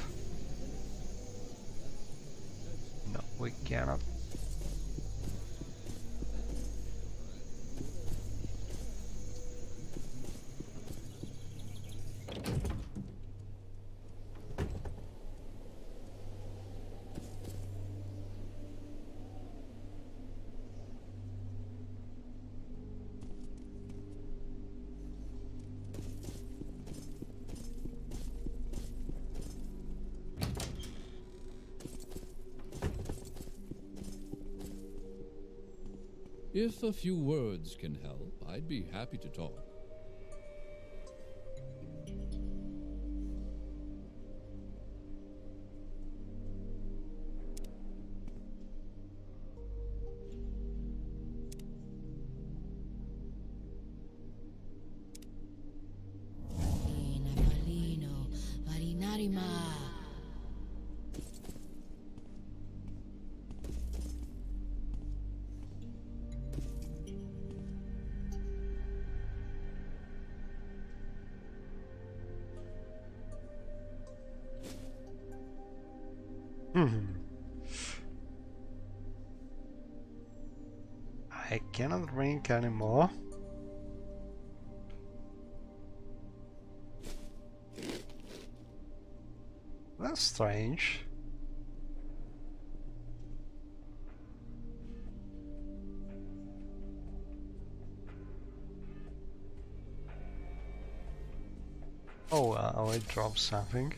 No, we cannot. If a few words can help, I'd be happy to talk. I cannot drink anymore. That's strange. Oh, I dropped something.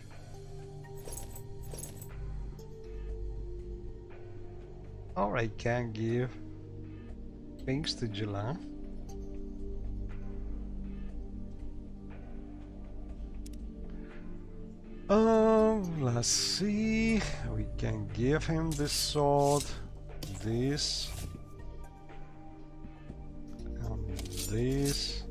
Or I can give things to Julan. Let's see. We can give him this sword, this, and this.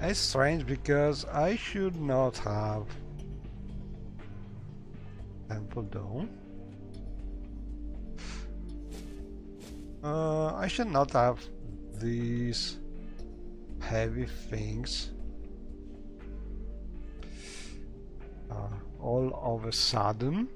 It's strange because I should not have Temple Dome. I should not have these heavy things all of a sudden.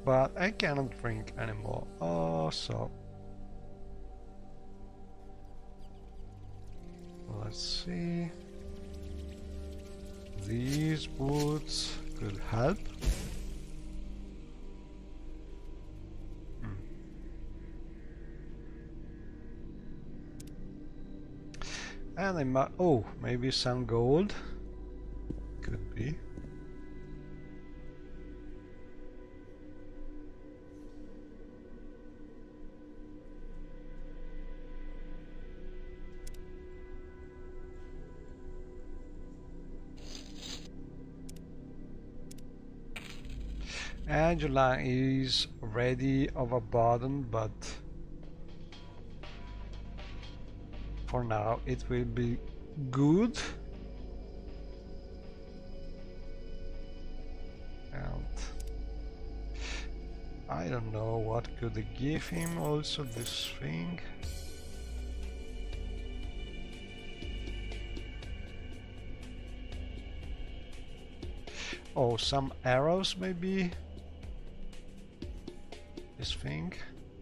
But I cannot drink anymore. Oh, so let's see. These boots could help. And I might, oh, maybe some gold. Could be. Angela is ready of a button, but for now it will be good. And I don't know what could I give him also this thing. Oh, some arrows maybe. This thing,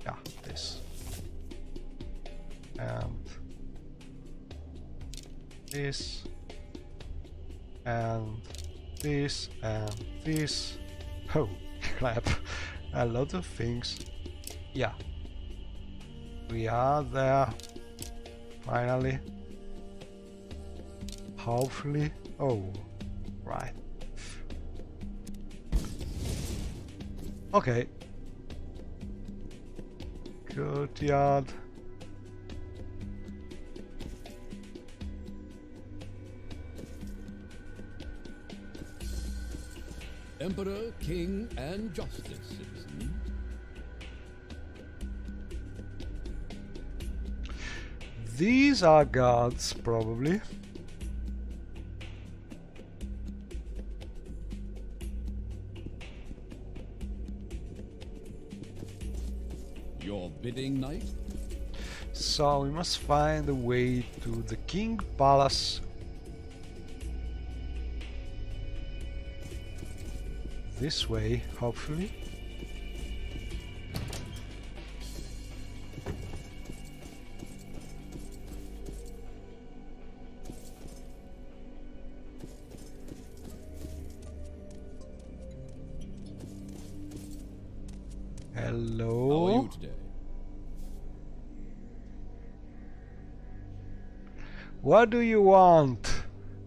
yeah, this, and this, and this, and this. Oh crap, a lot of things. Yeah, we are there finally, hopefully. Oh, right. Okay. Courtyard. Emperor, King, and Justice, citizen. These are gods, probably. Your bidding, knight? So we must find a way to the King Palace. this way, hopefully. Hello. How are you today? What do you want?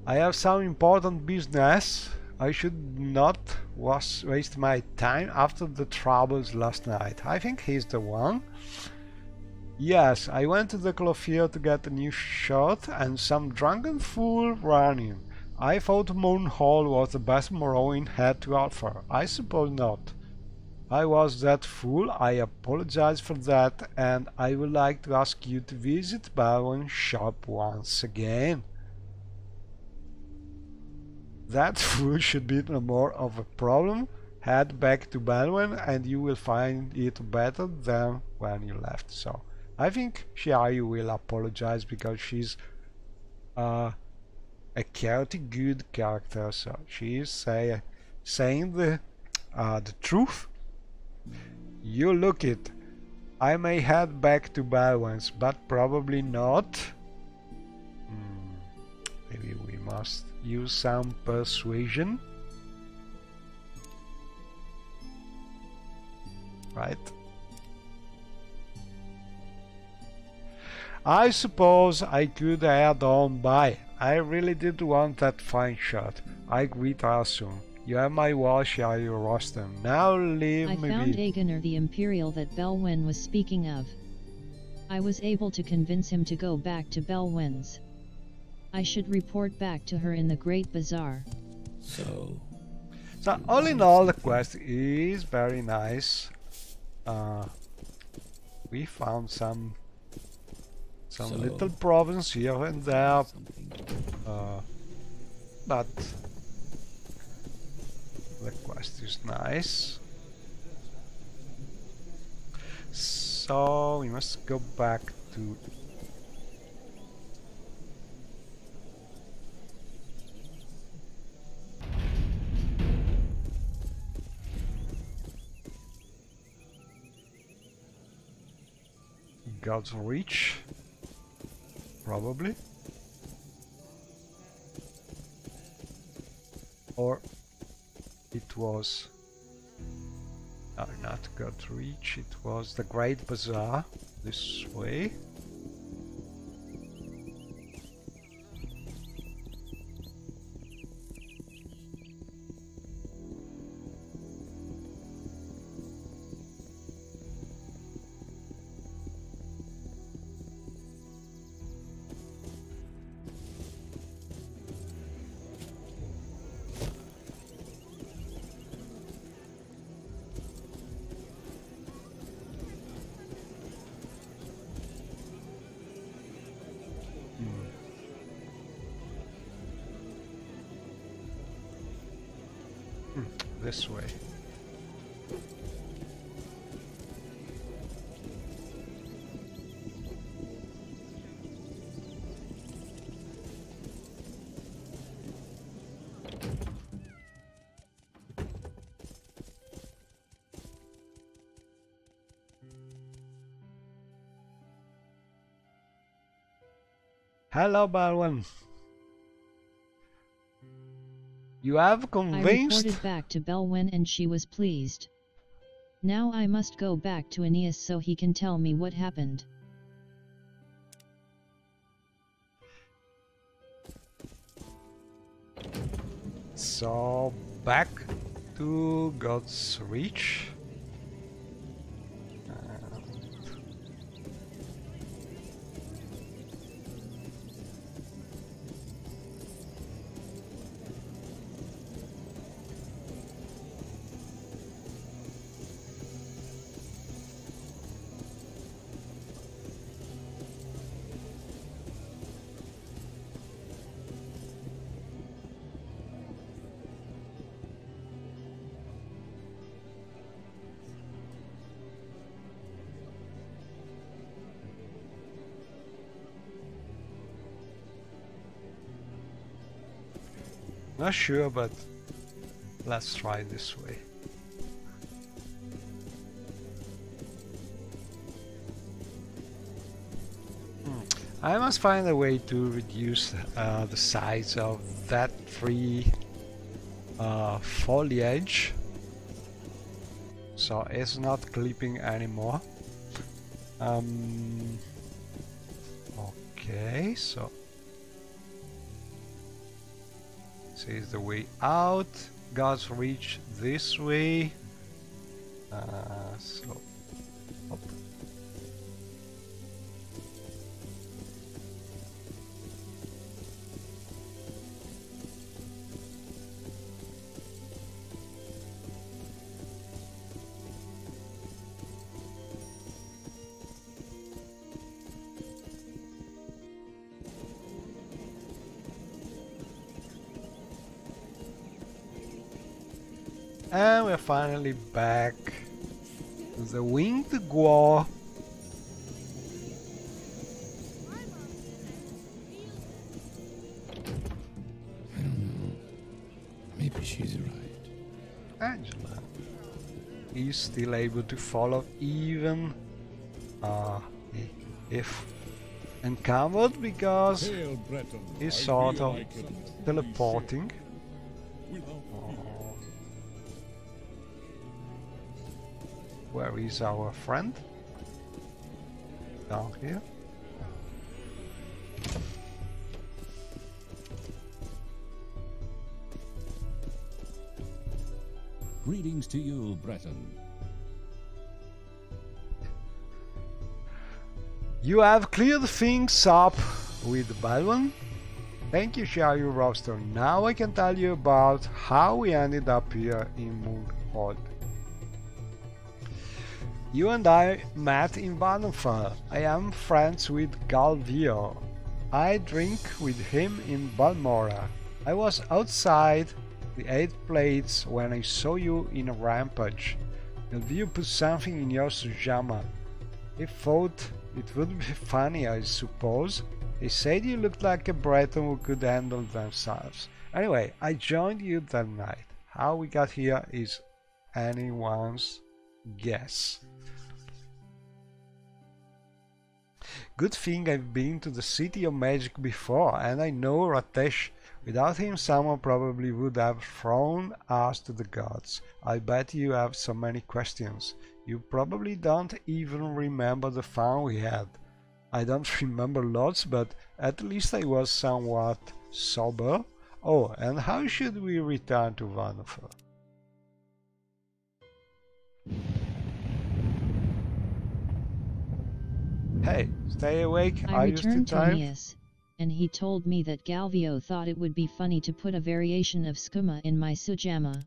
I have some important business. I should not waste my time after the troubles last night. I think he's the one. Yes, I went to the clothier to get a new shirt and some drunken fool ran in. I thought Moon Hall was the best Morrowind had to offer. I suppose not. I was that fool, I apologize for that, and I would like to ask you to visit Balwin's shop once again. That fool should be no more of a problem. Head back to Balwin and you will find it better than when you left. So, I think Shiari will apologize because she's a chaotic good character, so she is saying the truth. You look it. I may head back to Balwin's, but probably not. Maybe we must use some persuasion. Right? I suppose I could head on by. I really did want that fine shot. I greet her soon. You have my wash, are you Rostam? Now leave me I found be. Aegoner the Imperial that Belwyn was speaking of. I was able to convince him to go back to Belwyn's. I should report back to her in the Great Bazaar. So All in all, the quest is very nice. We found some little problems here and there, but the quest is nice. So we must go back to God's Reach, probably, or it was not God's Reach, it was the Great Bazaar, this way. This way. Hello, Balwin. You have I convinced. reported back to Belwyn and she was pleased. Now I must go back to Aeneas so he can tell me what happened. So back to God's Reach. Not sure, but let's try this way. I must find a way to reduce the size of that tree foliage, so it's not clipping anymore. Okay, so this is the way out. Gods reach this way. So up. And we're finally back to the winged guar. I don't know. Maybe she's right. Angela is still able to follow even if encumbered, because Hail, Breton. he's I sort feel of I can teleporting. Where is our friend? Down here. Greetings to you, Breton. You have cleared things up with Balwan. Thank you, share your roster. Now I can tell you about how we ended up here in Morrowind. You and I met in Vannenfell. I am friends with Galvio. I drink with him in Balmora. I was outside the 8 plates when I saw you in a rampage. Galvio put something in your sujama. He thought it would be funny, I suppose. He said you looked like a Breton who could handle themselves. Anyway, I joined you that night. How we got here is anyone's guess. Good thing I've been to the City of Magic before, and I know Ratesh. Without him, someone probably would have thrown us to the gods. I bet you have so many questions. You probably don't even remember the fun we had. I don't remember lots, but at least I was somewhat sober. Oh, and how should we return to Vannenfell? Hey, stay awake. I Are you still returned to tired? Aeneas, and he told me that Galvio thought it would be funny to put a variation of skooma in my sujama.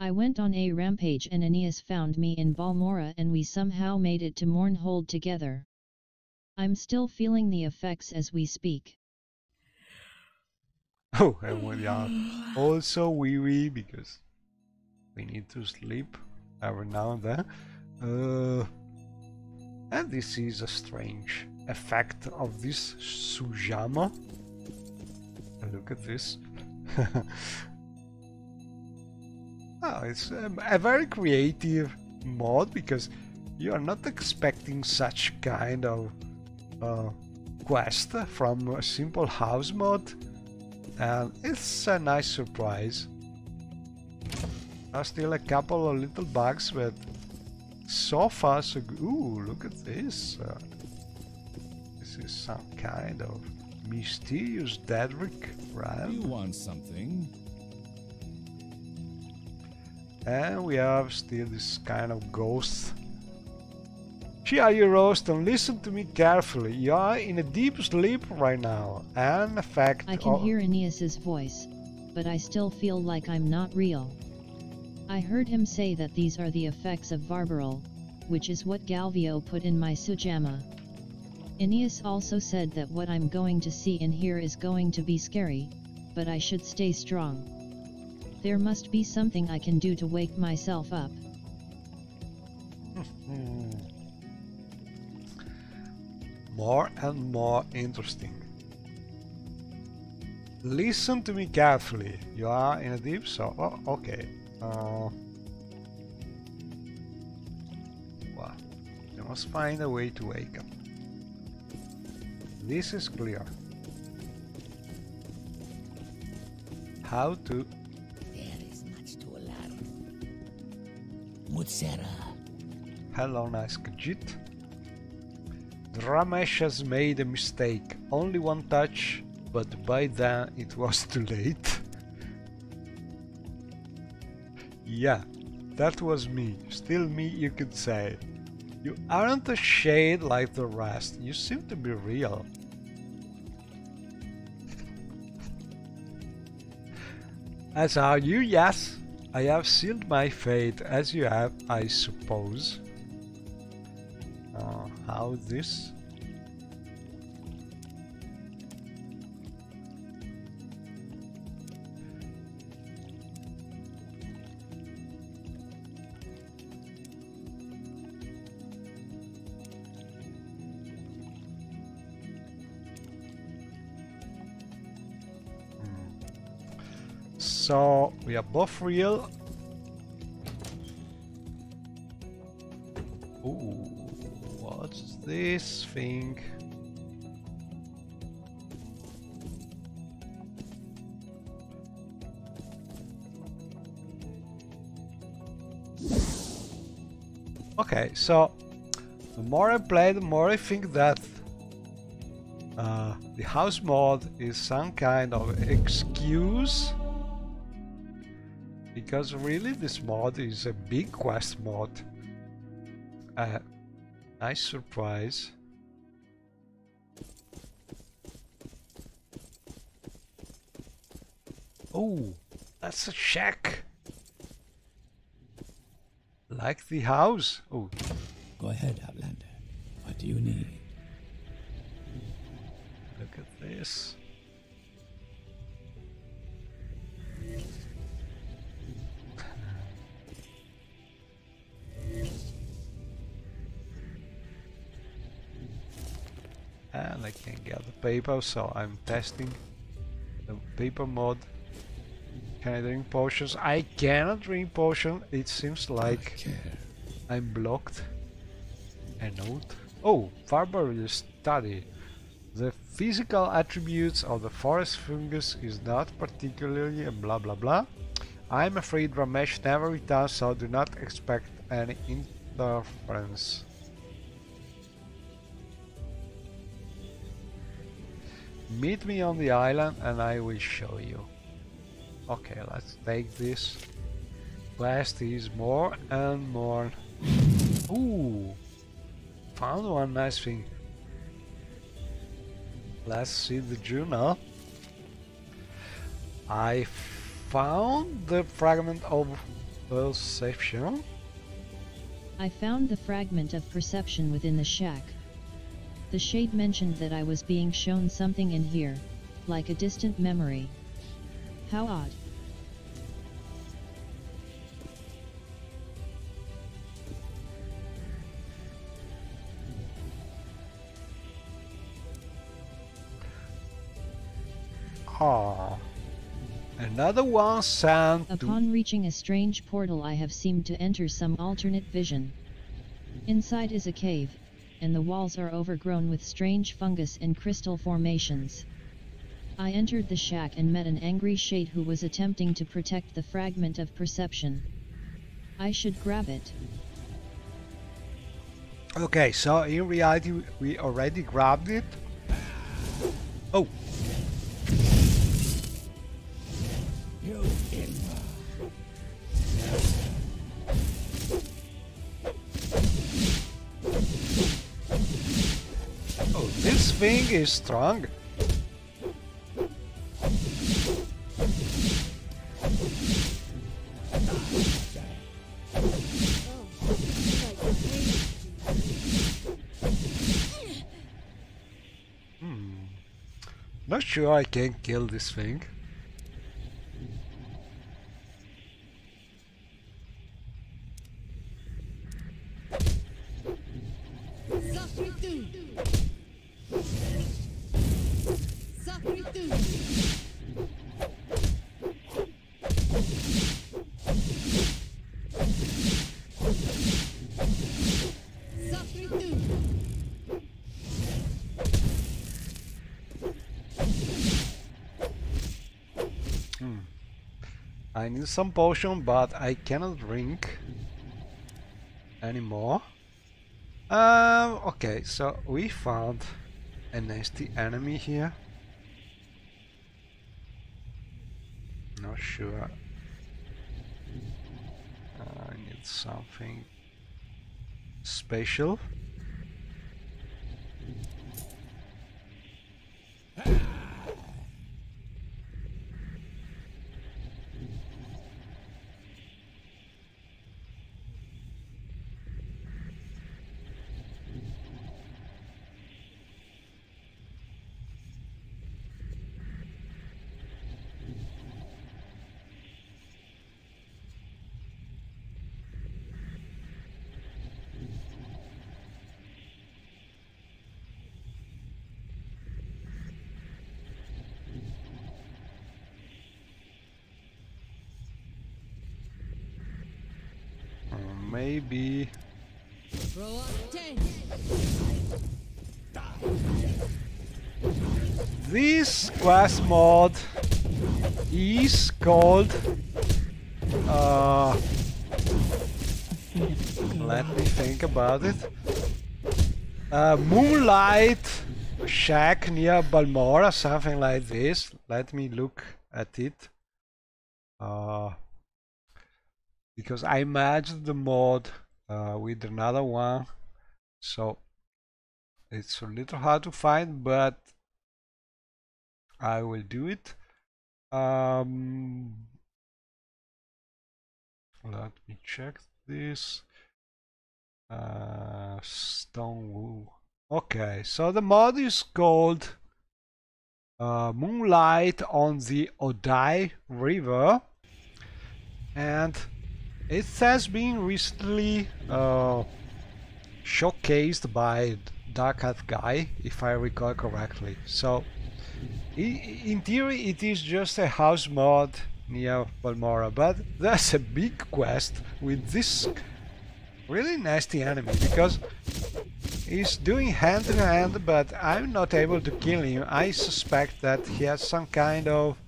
I went on a rampage and Aeneas found me in Balmora and we somehow made it to Mornhold together. I'm still feeling the effects as we speak. Oh, and we are also wee because we need to sleep every now and then. And this is a strange effect of this sujama. Look at this. Oh, it's a very creative mod because you are not expecting such kind of quest from a simple house mod, and it's a nice surprise. There are still a couple of little bugs, but so far so good. Ooh, look at this. This is some kind of mysterious Dedrick, right? You want something? And we have still this kind of ghost. Share your roast and listen to me carefully. You are in a deep sleep right now. An effect I can hear Aeneas's voice, but I still feel like I'm not real. I heard him say that these are the effects of Varbarol, which is what Galvio put in my sujama. Aeneas also said that what I'm going to see in here is going to be scary, but I should stay strong. There must be something I can do to wake myself up. More and more interesting. Listen to me carefully. You are in a deep so. Oh, okay. Well, you must find a way to wake up. This is clear. How to? There is much to learn. Mutsera. Hello, nice Khajiit. Ramesh has made a mistake. Only one touch, but by then it was too late. Yeah, that was me. Still me, you could say. You aren't a shade like the rest. You seem to be real. As are you, yes. I have sealed my fate, as you have, I suppose. How this? So we are both real. Ooh, what's this thing? Okay, so the more I play, the more I think that the house mod is some kind of excuse. Because really this mod is a big quest mod. Nice surprise. Oh, that's a shack. Like the house. Oh. Go ahead, Outlander. What do you need? Look at this. And I can get the paper, so I'm testing the paper mod. Can I drink potions? I cannot drink potion. It seems like I'm blocked. A note. Oh, Farber study. The physical attributes of the forest fungus is not particularly a blah blah blah. I'm afraid Ramesh never returns, so do not expect any interference. Meet me on the island and I will show you. Okay, let's take this. Quest is more and more. Ooh! Found one nice thing. Let's see the journal. I found the fragment of perception. I found the fragment of perception within the shack. The shade mentioned that I was being shown something in here, like a distant memory. How odd. Ah, another one sent Upon reaching a strange portal, I have seemed to enter some alternate vision. Inside is a cave, and the walls are overgrown with strange fungus and crystal formations. I entered the shack and met an angry shade who was attempting to protect the fragment of perception. I should grab it. Okay, so in reality we already grabbed it. Oh! You Oh, this thing is strong. Not sure I can kill this thing. I need some potion, but I cannot drink anymore. Okay, so we found a nasty enemy here. Not sure. I need something special. Maybe this quest mod is called let me think about it. Moonlight Shack near Balmora, something like this. Let me look at it. Because I matched the mod with another one, so it's a little hard to find, but I will do it. Let me check this. Stone wool. Okay, so the mod is called Moonlight on the Odai River, and it has been recently showcased by Dark Hat Guy, if I recall correctly. So, in theory, it is just a house mod near Balmora, but there's a big quest with this really nasty enemy, because he's doing hand to hand, but I'm not able to kill him. I suspect that he has some kind of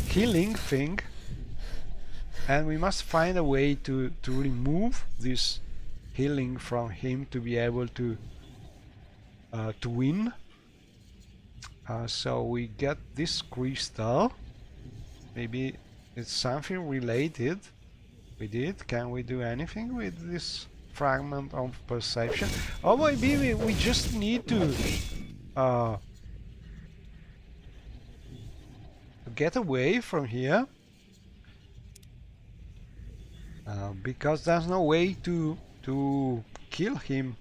healing thing, and we must find a way to remove this healing from him to be able to win. So we get this crystal. Maybe it's something related with it. Can we do anything with this fragment of perception? Or maybe we just need to get away from here. Because there's no way to kill him,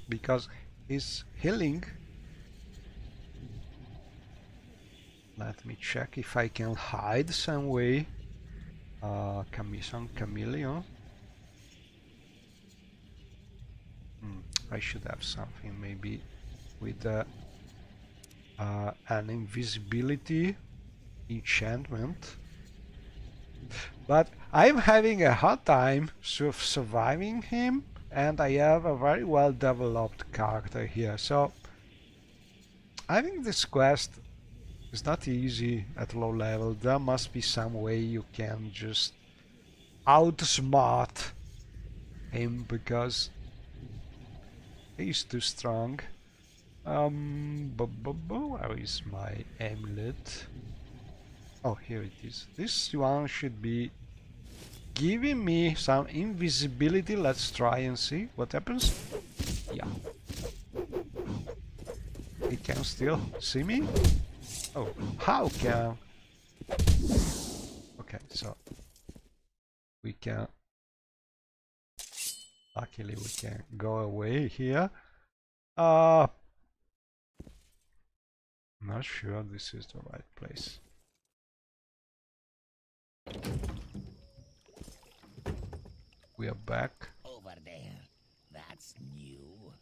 because he's healing. Let me check if I can hide some way. Commission Chameleon. I should have something maybe with an invisibility enchantment. But I'm having a hard time surviving him, and I have a very well developed character here. So I think this quest is not easy at low level. There must be some way you can just outsmart him, because he's too strong. Where is my amulet? Oh, here it is. This one should be giving me some invisibility. Let's try and see what happens. Yeah. He can still see me? Oh, how can... Okay, so we can... Luckily we can go away here. Not sure this is the right place. We are back. Over there. That's new.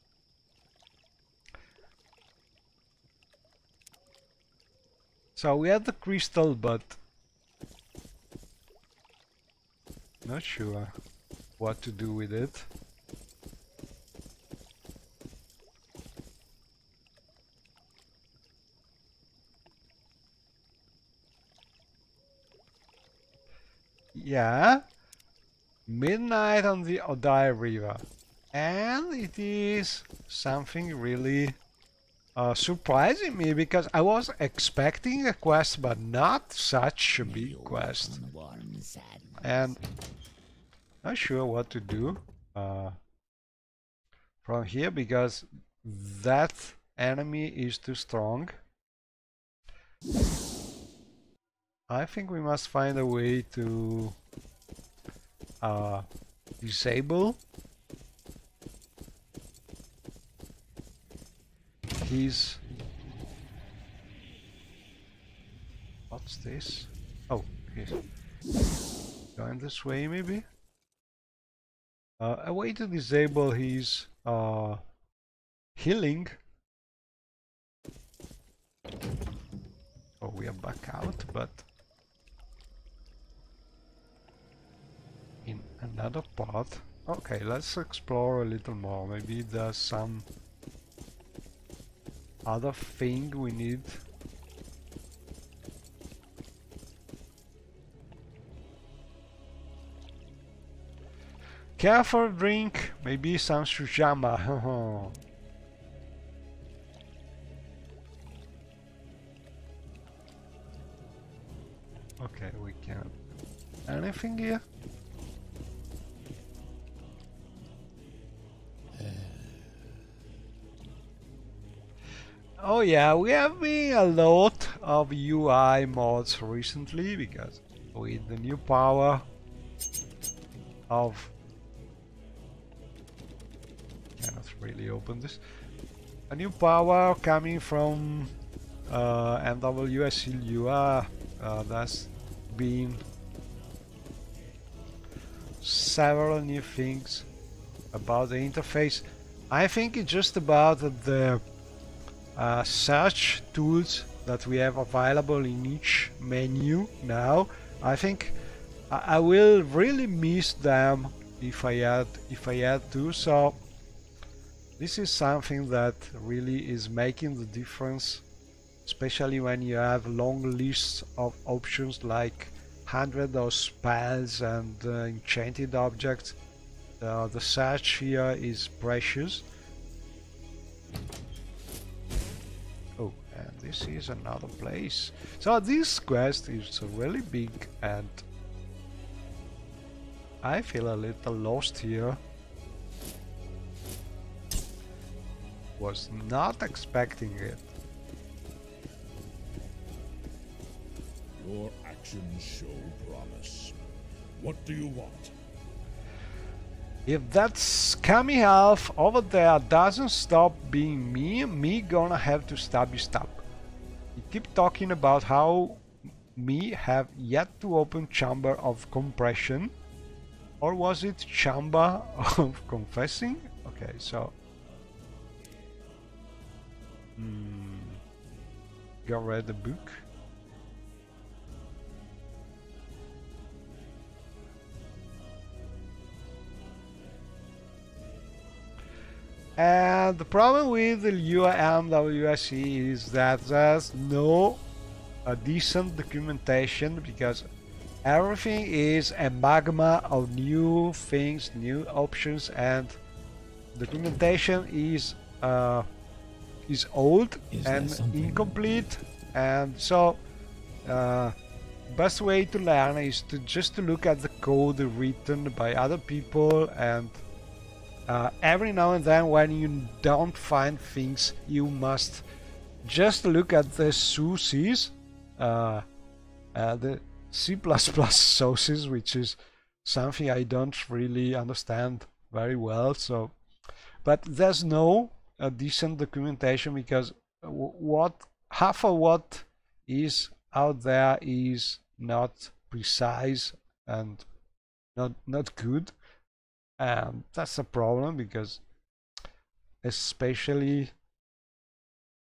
So we had the crystal, but not sure what to do with it. Yeah, midnight on the Odai River, and it is something really surprising me, because I was expecting a quest, but not such a big quest, and not sure what to do from here, because that enemy is too strong. I think we must find a way to disable his... What's this? Oh, he's going this way maybe? A way to disable his healing. Oh, we are back out, but in another part. Okay, let's explore a little more. Maybe there's some other thing we need. Careful drink, maybe some Sujama. Okay, we can't do anything here. Oh yeah, we have been a lot of UI mods recently, because with the new power of... cannot really open this. A new power coming from MWSL UI. There's been several new things about the interface. I think it's just about the search tools that we have available in each menu now. I think I will really miss them if I had to. So this is something that really is making the difference, especially when you have long lists of options like hundreds of spells and enchanted objects. The search here is precious. Oh, and this is another place. So this quest is really big, and I feel a little lost here. Was not expecting it. Your actions show promise. What do you want? If that scummy elf over there doesn't stop being me gonna have to stab you stop. You keep talking about how me have yet to open chamber of compression. Or was it chamber of confessing? Okay, so... Go read the book. And the problem with the UMWSE is that there's no decent documentation, because everything is a magma of new things, new options, and documentation is old and incomplete. And so best way to learn is to just look at the code written by other people, and every now and then when you don't find things, you must just look at the sources, the C++ sources, which is something I don't really understand very well. So, but there's no decent documentation, because half of what is out there is not precise and not good. And that's a problem, because especially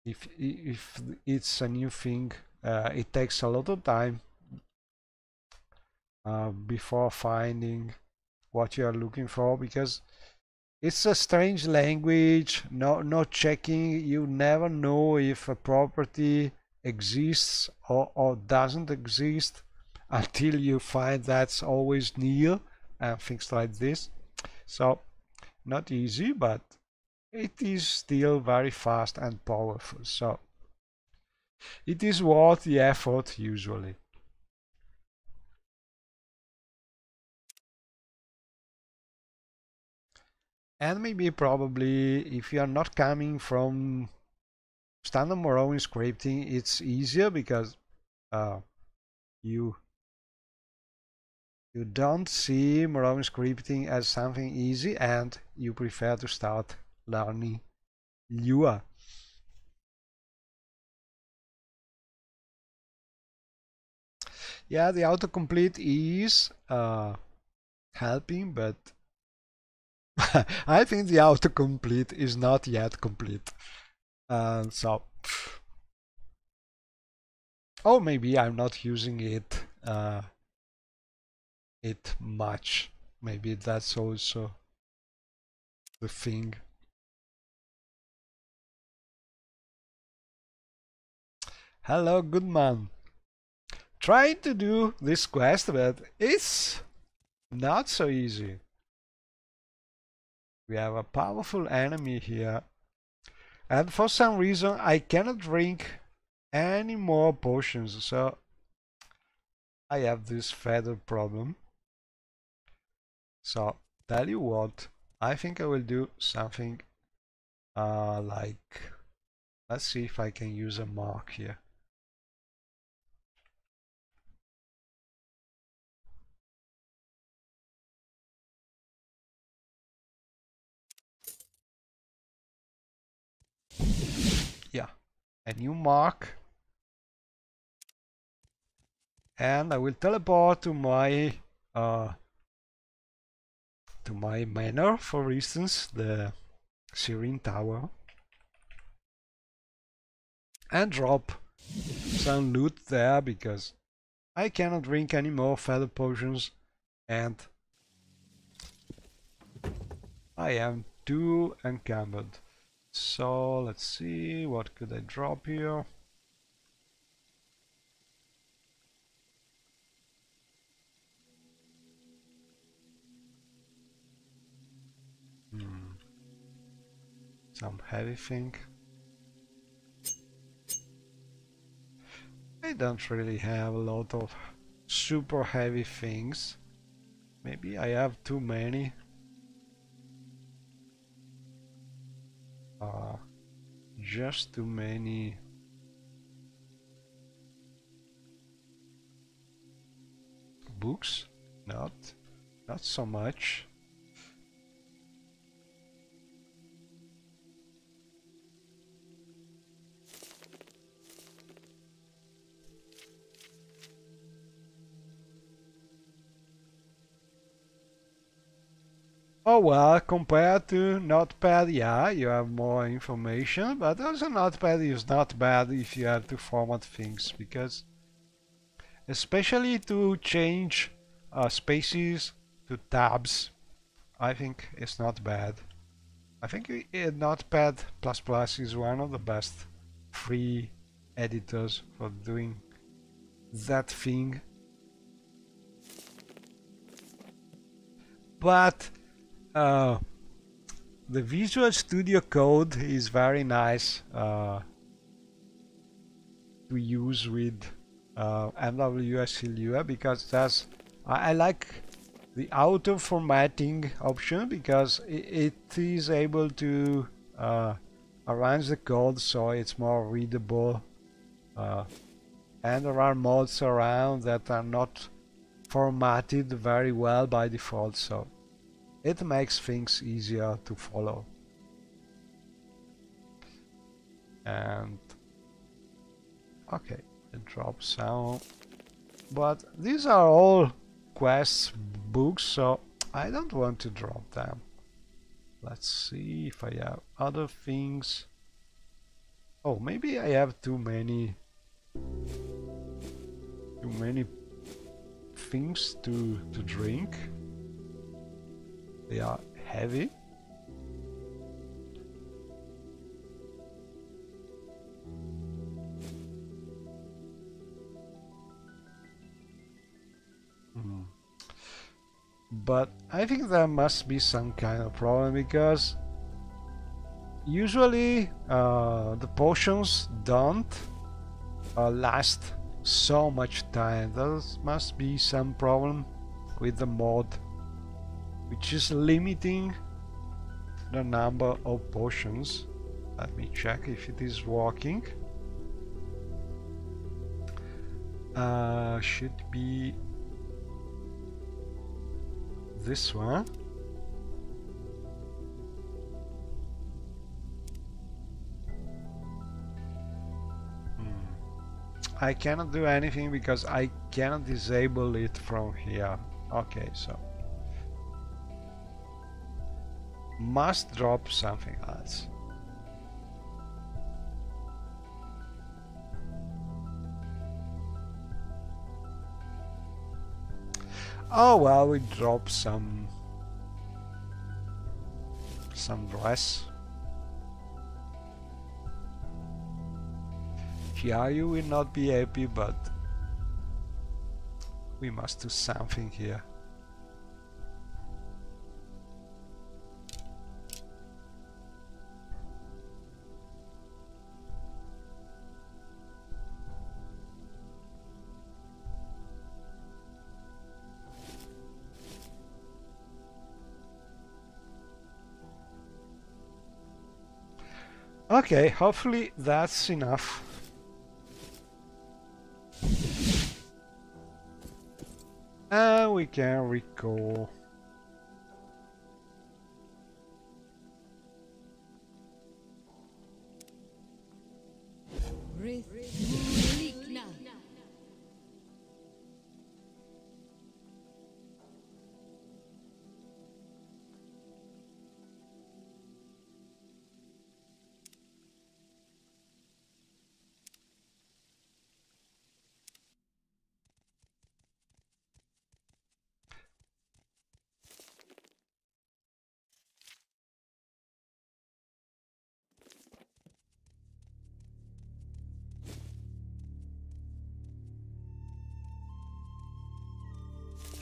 if it's a new thing, it takes a lot of time before finding what you are looking for, because it's a strange language. No checking. You never know if a property exists or doesn't exist. until you find that's always near and things like this. So not easy, but it is still very fast and powerful. So it is worth the effort usually. And maybe probably if you are not coming from standard Morrowind scripting, it's easier because you don't see Morrowind scripting as something easy and you prefer to start learning Lua. Yeah, the autocomplete is helping, but I think the autocomplete is not yet complete. So, or maybe I'm not using it much. Maybe that's also the thing. Hello, good man. Trying to do this quest, but it's not so easy. We have a powerful enemy here. And for some reason I cannot drink any more potions, so I have this feather problem. So tell you what, I think I will do something like, let's see if I can use a mark here. Yeah, a new mark. And I will teleport to my manor, for instance, the Serene Tower, and drop some loot there because I cannot drink any more feather potions and I am too encumbered. So let's see, what could I drop here? Some heavy thing. I don't really have a lot of super heavy things. Maybe I have too many. Just too many. Books? Not so much. Oh well, compared to Notepad, yeah, you have more information, but also Notepad is not bad if you have to format things, because especially to change spaces to tabs, I think it's not bad. I think Notepad++ is one of the best free editors for doing that thing. But the Visual Studio Code is very nice to use with MWS Lua because I like the auto formatting option because it is able to arrange the code so it's more readable, and there are mods around that are not formatted very well by default, so it makes things easier to follow. And okay, I drop some, but these are all quests books, so I don't want to drop them. Let's see if I have other things. Oh, maybe I have too many things to drink. They are heavy. But I think there must be some kind of problem, because usually the potions don't last so much time. There must be some problem with the mod, which is limiting the number of potions. Let me check if it is working. Should be this one. I cannot do anything because I cannot disable it from here. Okay, so must drop something else. Oh well, we drop some dress. Chiayu will not be happy, but we must do something here. Okay, hopefully that's enough. And we can recall.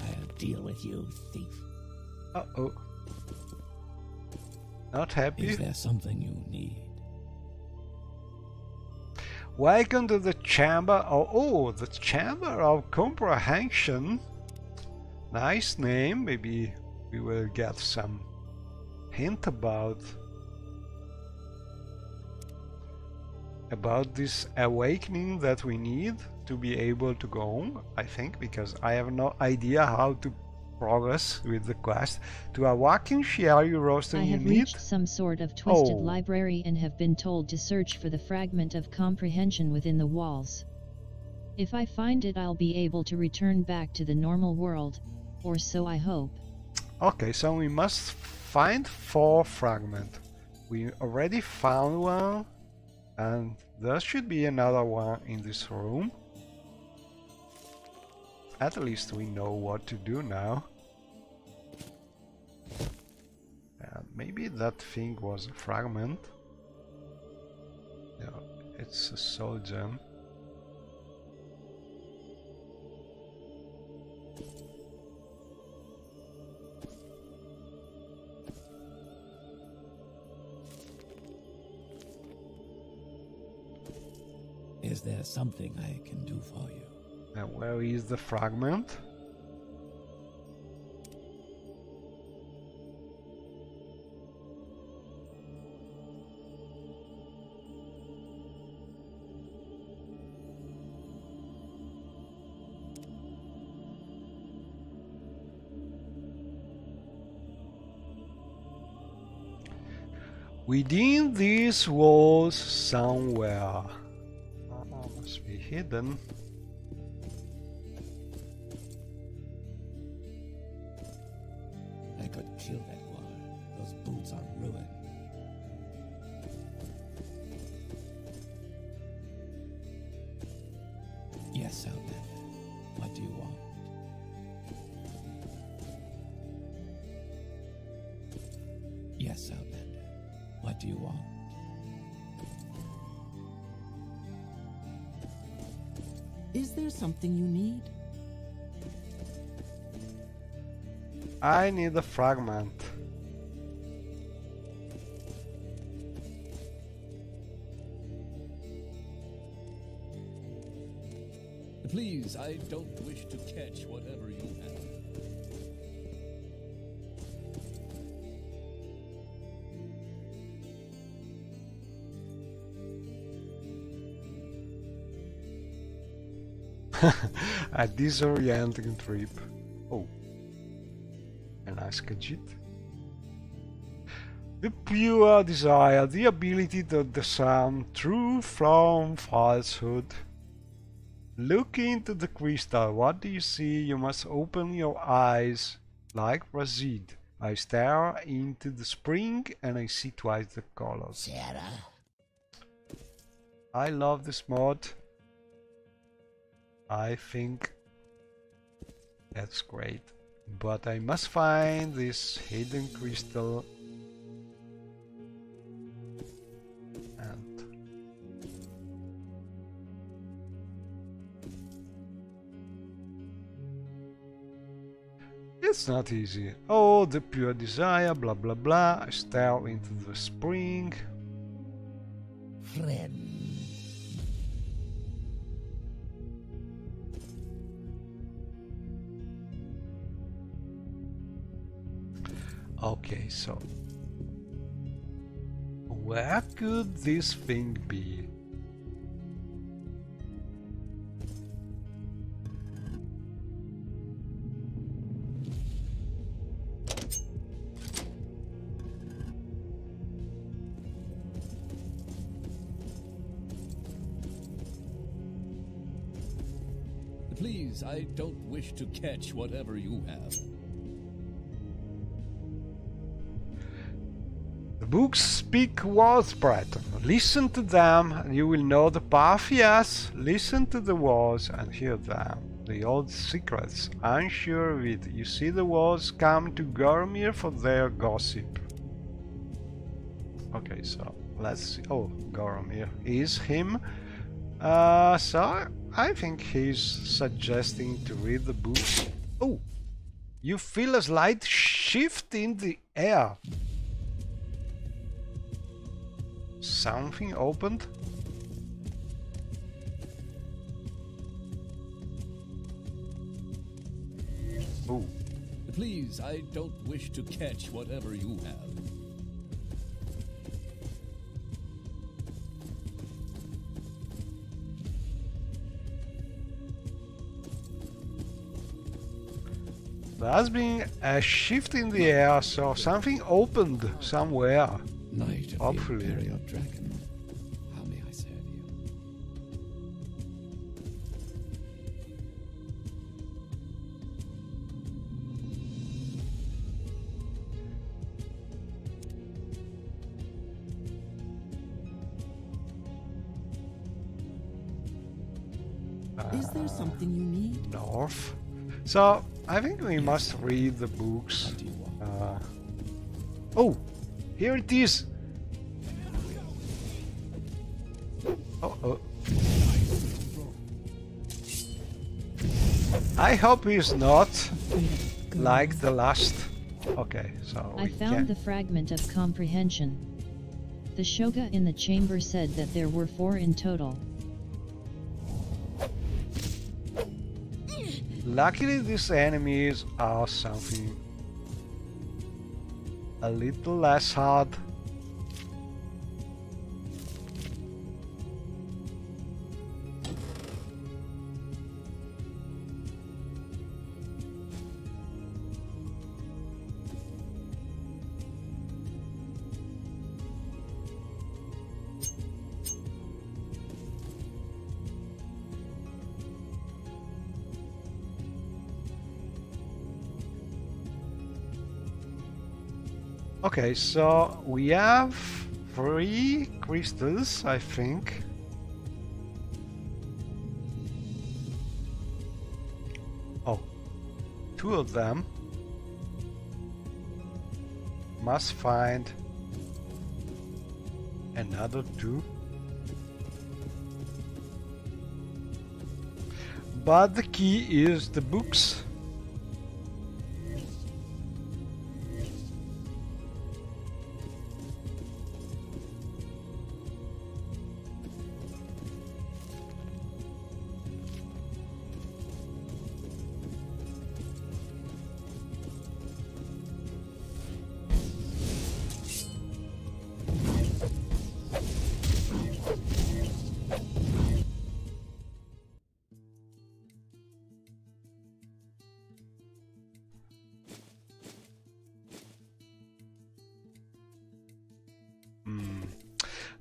I'll deal with you, thief. Uh-oh. Not happy? Is there something you need? Welcome to the Chamber of... Oh, the Chamber of Comprehension. Nice name. Maybe we will get some hint about this awakening that we need to be able to go on, I think, because I have no idea how to progress with the quest. To awaken Chiayu roasting I have you need... reached some sort of twisted library and have been told to search for the fragment of comprehension within the walls. If I find it, I'll be able to return back to the normal world, or so I hope. Okay, so we must find 4 fragments. We already found one, and there should be another one in this room. At least we know what to do now. Maybe that thing was a fragment. No, it's a soul gem. Is there something I can do for you? And where is the fragment? Within these walls somewhere. Must be hidden. I could kill that one. Those boots are ruined. Yes, Outlander. What do you want? Yes, Outlander. What do you want? Is there something you need? I need a fragment. Please, I don't wish to catch whatever you have. A disorienting trip. Oh, a nice gadget. The pure desire, the ability to discern truth from falsehood. Look into the crystal. What do you see? You must open your eyes like Razid. I stare into the spring and I see twice the colors. Sarah? I love this mod. I think that's great. But I must find this hidden crystal. And it's not easy. Oh, the pure desire, blah blah blah. I stare into the spring. Friend. Okay, so where could this thing be? Please, I don't wish to catch whatever you have. The books speak words, Breton. Listen to them and you will know the path. Yes, listen to the words and hear them. The old secrets, unsure of it. You see the words come to Gormir for their gossip. Okay, so let's see. Oh, Gormir is him. So I think he's suggesting to read the books. Oh, you feel a slight shift in the air. Something opened. Oh. Please, I don't wish to catch whatever you have. There's been a shift in the air, so something opened somewhere. Knight of Hopefully. the Imperial Dragon, how may I serve you? Is there something you need? North. So I think we must read the books. What do you want? Oh, here it is. Oh. I hope he's not like the last. Okay, so I we found can. the fragment of comprehension. The Shoga in the chamber said that there were 4 in total. Luckily, these enemies are something a little less hard. Okay, so we have 3 crystals, I think. Oh, 2 of them. Must find another 2. But the key is the books.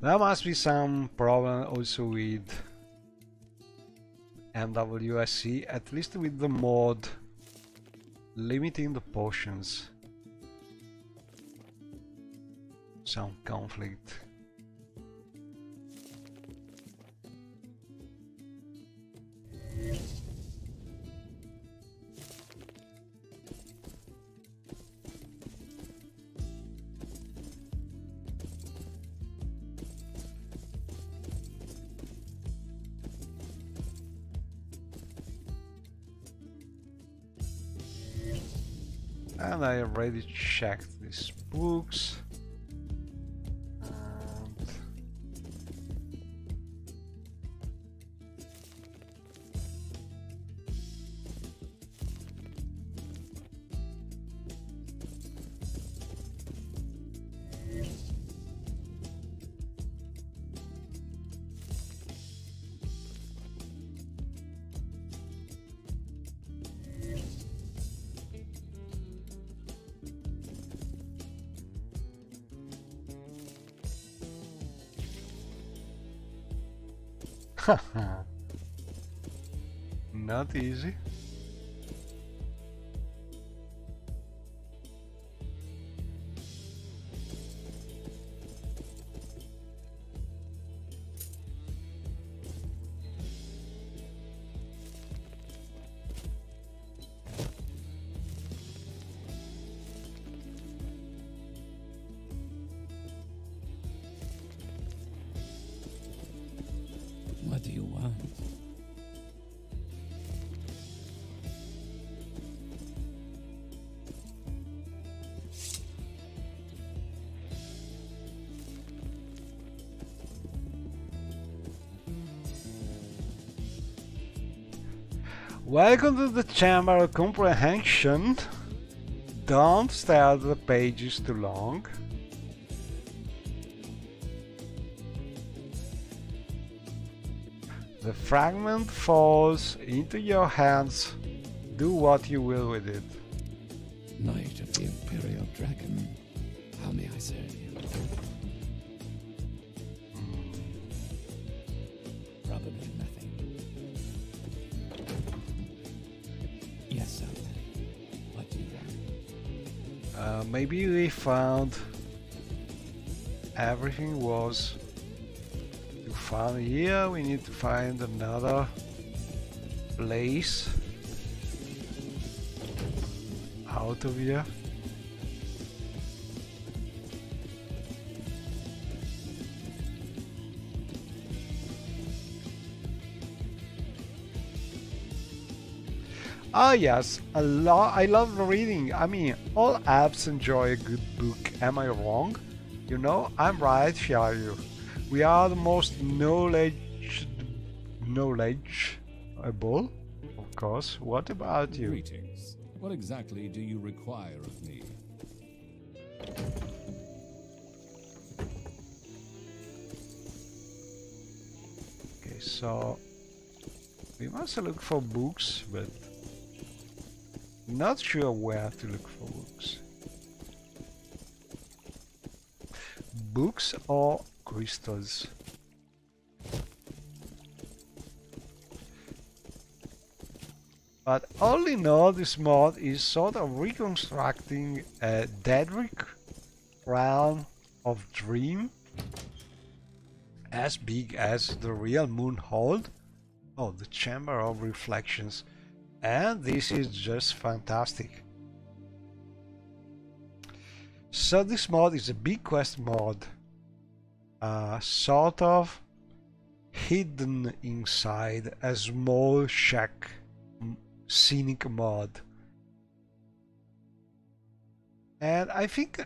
There must be some problem also with MWSC, at least with the mod limiting the potions. Some conflict. And I already checked these books. And not easy. What do you want? Welcome to the Chamber of Comprehension. Don't stare at the pages too long. The fragment falls into your hands. Do what you will with it. Knight of the Imperial Dragon, how may I serve you? Probably nothing. Yes, sir. What do you want? Maybe we found everything was to find here. We need to find another place out of here. Ah yes, I love reading. I mean, all apps enjoy a good book. Am I wrong? You know, I'm right, shall you? We are the most knowledgeable, of course. What about you? Greetings. What exactly do you require of me? Okay, so we must look for books, but not sure where to look for books. Books or crystals? But all in all, this mod is sort of reconstructing a Daedric realm of dream as big as the real Moonhold. Oh, the Chamber of Reflections. And this is just fantastic. So this mod is a big quest mod, sort of hidden inside a small shack scenic mod. And I think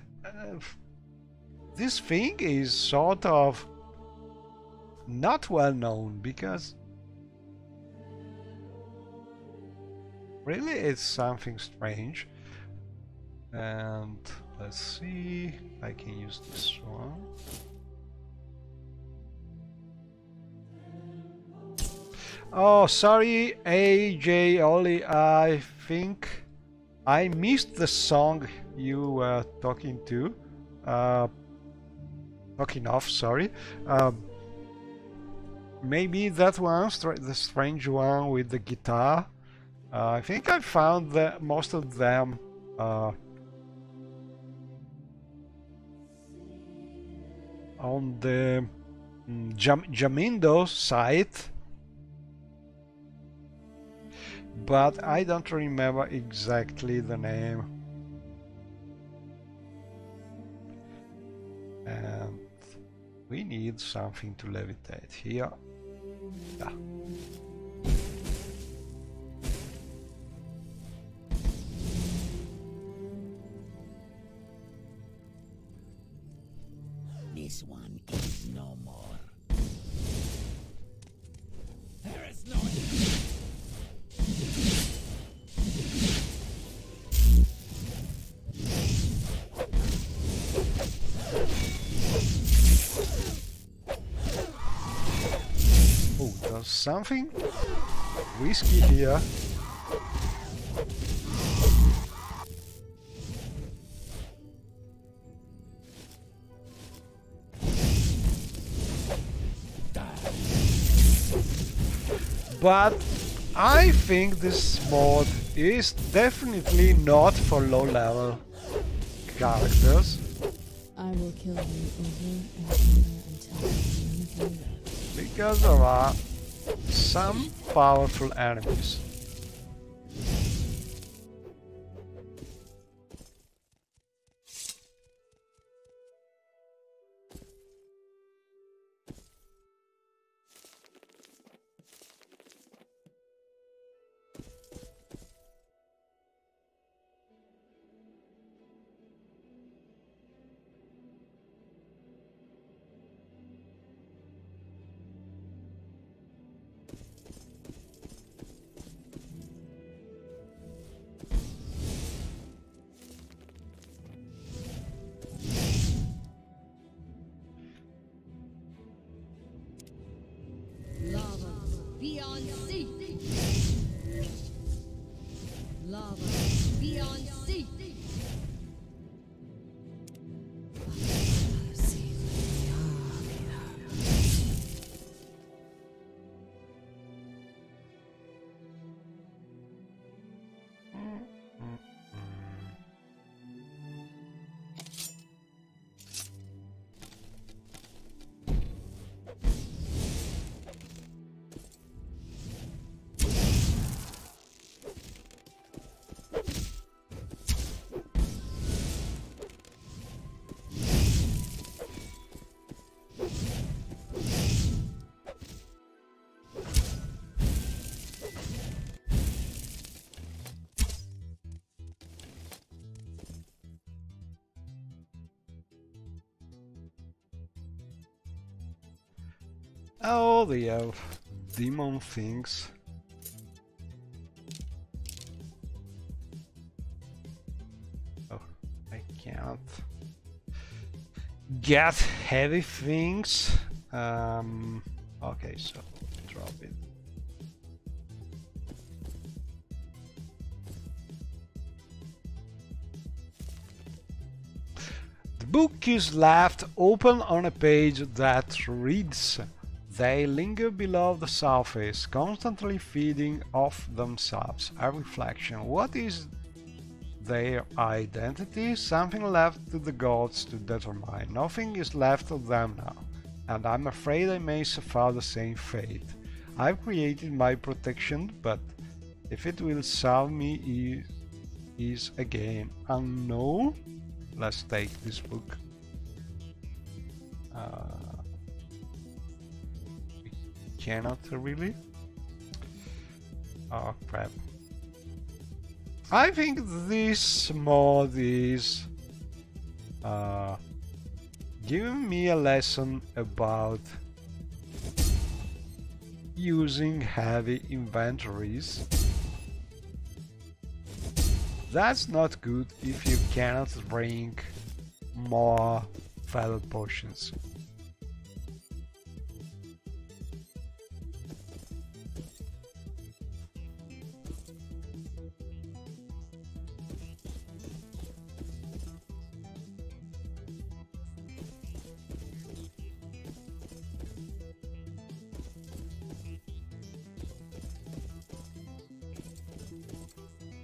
this thing is sort of not well known, because really it's something strange. And let's see, I can use this one. Oh, sorry, AJ Ollie, I think I missed the song you were talking to. Knocking off, sorry. Maybe that one, the strange one with the guitar. I think I found most of them on the Jamindo site, but I don't remember exactly the name. And we need something to levitate here. Yeah. This one is no more. There is no. Oh, there's something risky here. But I think this mod is definitely not for low-level characters. I will kill you over and over until none of you left. Because there are some powerful enemies. Lava beyond sea. Lava beyond sea. Oh, they have demon things. Oh, I can't get heavy things. Okay, so drop it. The book is left open on a page that reads: they linger below the surface, constantly feeding off themselves. A reflection. What is their identity? Something left to the gods to determine. Nothing is left of them now, and I'm afraid I may suffer the same fate. I've created my protection, but if it will serve me is a game unknown. Let's take this book. We cannot really. Oh crap. I think this mod is giving me a lesson about using heavy inventories. That's not good if you cannot drink more feather potions.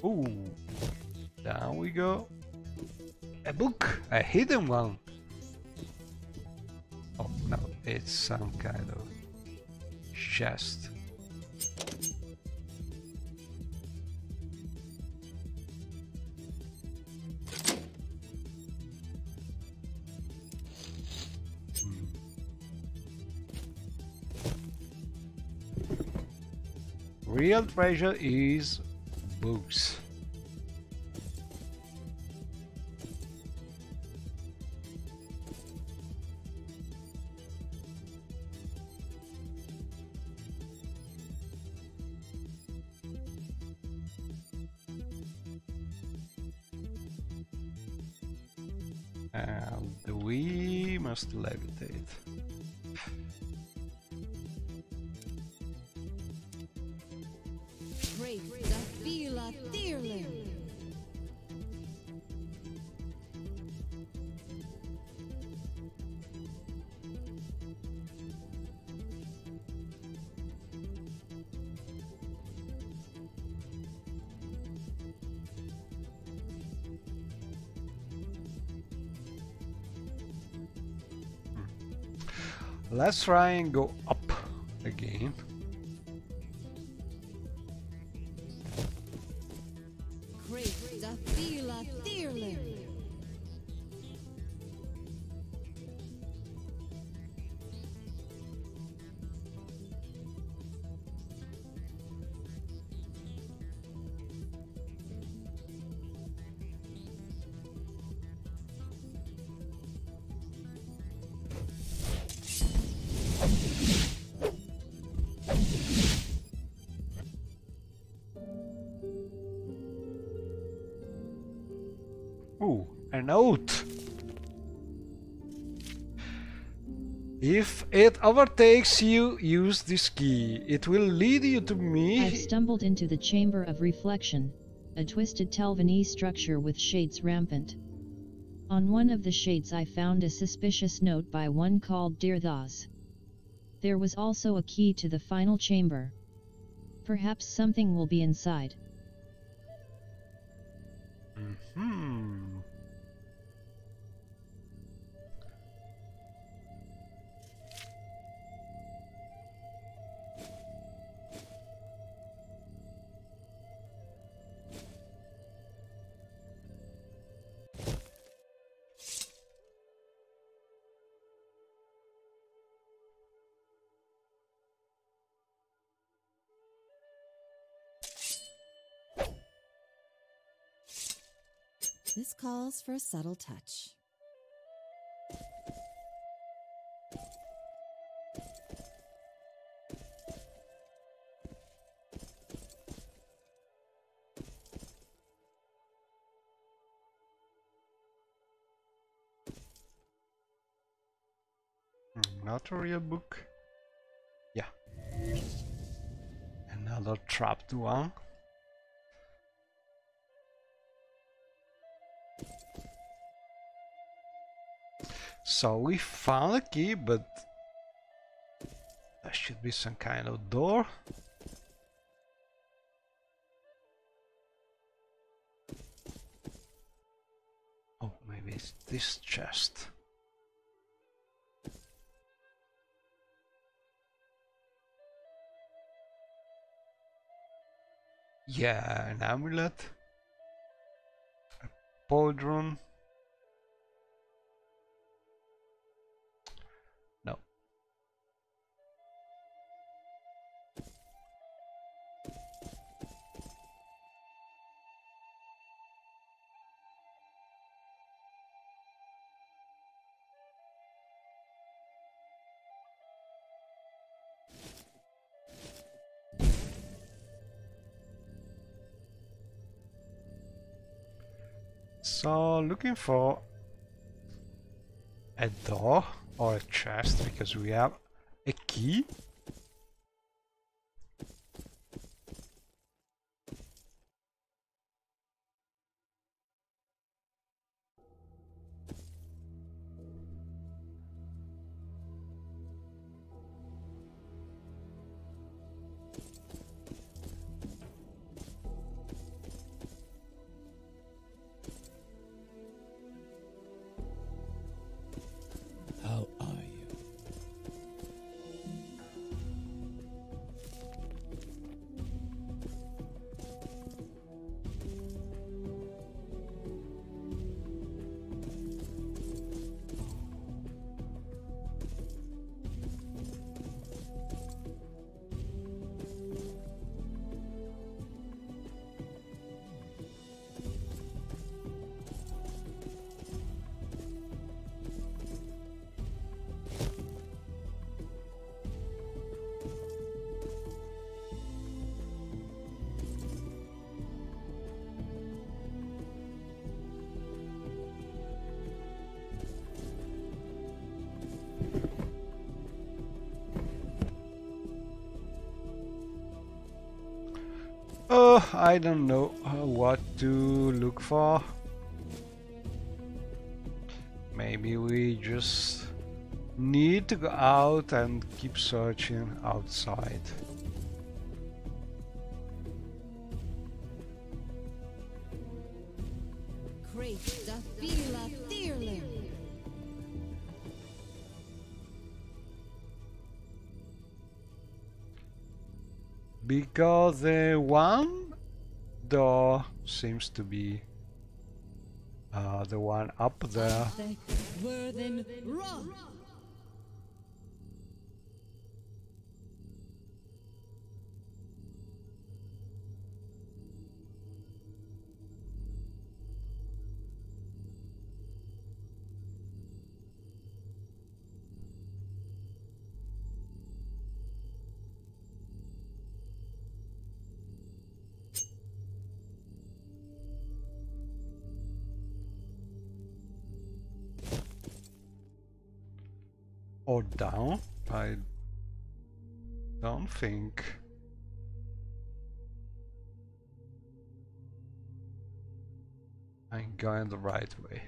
Ooh, down we go. A book, a hidden one. Oh no, it's some kind of chest. Real treasure is books. And we must levitate. Let's try and go up again. Ooh, a note! If it overtakes you, use this key. It will lead you to me. I've stumbled into the Chamber of Reflection, a twisted Telvanese structure with shades rampant. On one of the shades I found a suspicious note by one called Dear Thas. There was also a key to the final chamber. Perhaps something will be inside. This calls for a subtle touch. Not a real book. Yeah. Another trapped one. So we found a key, but there should be some kind of door. Oh, maybe it's this chest. Yeah, an amulet. A pauldron. No. So looking for a door or a chest because we have a key. So I don't know what to look for. Maybe we just need to go out and keep searching outside. Because the one door seems to be the one up there. Or down? I don't think. I'm going the right way.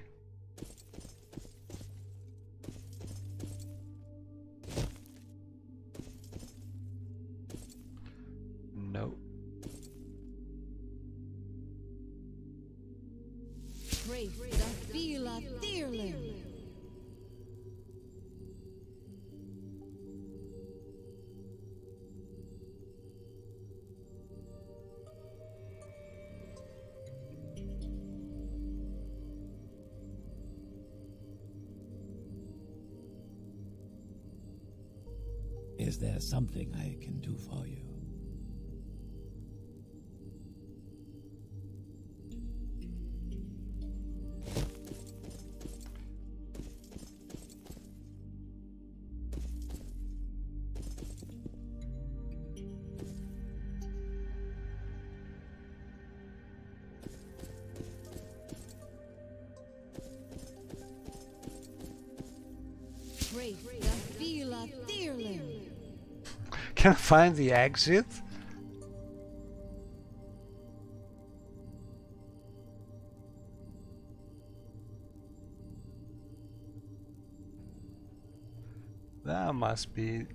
No. Is there something I can do for you? Can I find the exit? There must be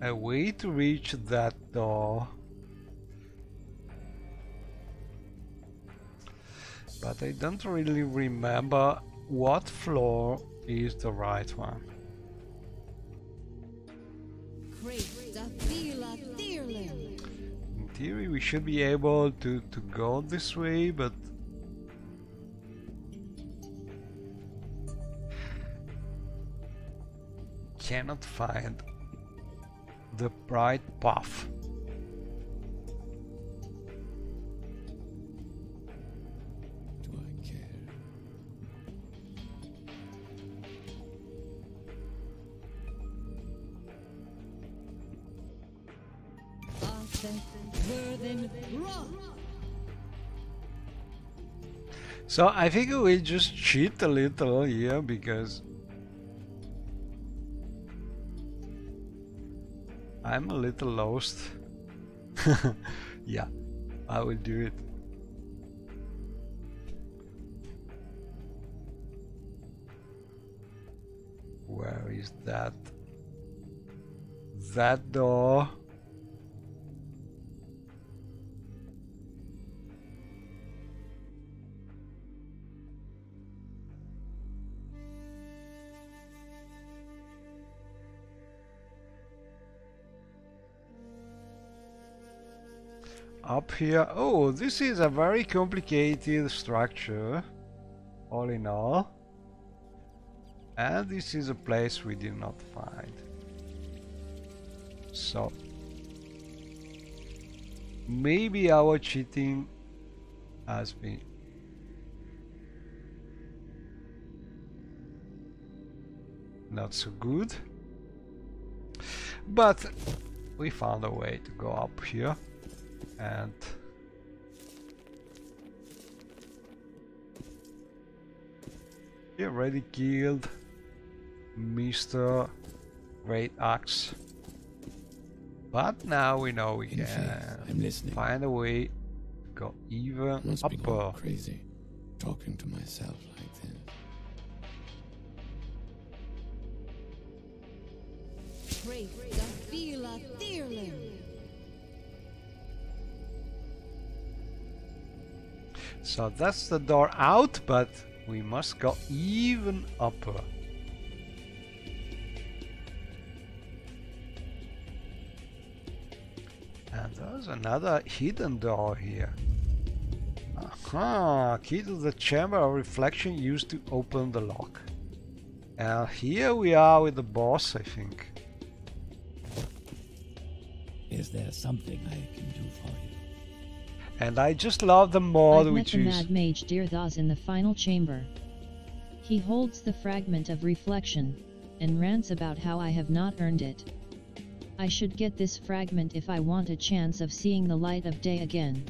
a way to reach that door. But I don't really remember what floor is the right one. In theory we should be able to go this way, but cannot find the right path. Do I care? So I think we'll just cheat a little here because I'm a little lost. Yeah, I will do it. Where is that? That door. Up here. Oh, this is a very complicated structure, all in all. And this is a place we did not find. So maybe our cheating has been not so good, but we found a way to go up here. And he already killed Mr. Great Axe, But now we know we In faith, I'm listening. find a way to go even Must be going upper. crazy, talking to myself like this. So that's the door out, but we must go even upper. And there's another hidden door here. Aha! Key to the chamber of reflection used to open the lock. And here we are with the boss, I think. Is there something I can do for you? And I just love the mod I've met which the is... Mad Mage Dirthas in the final chamber. He holds the fragment of reflection, and rants about how I have not earned it. I should get this fragment if I want a chance of seeing the light of day again.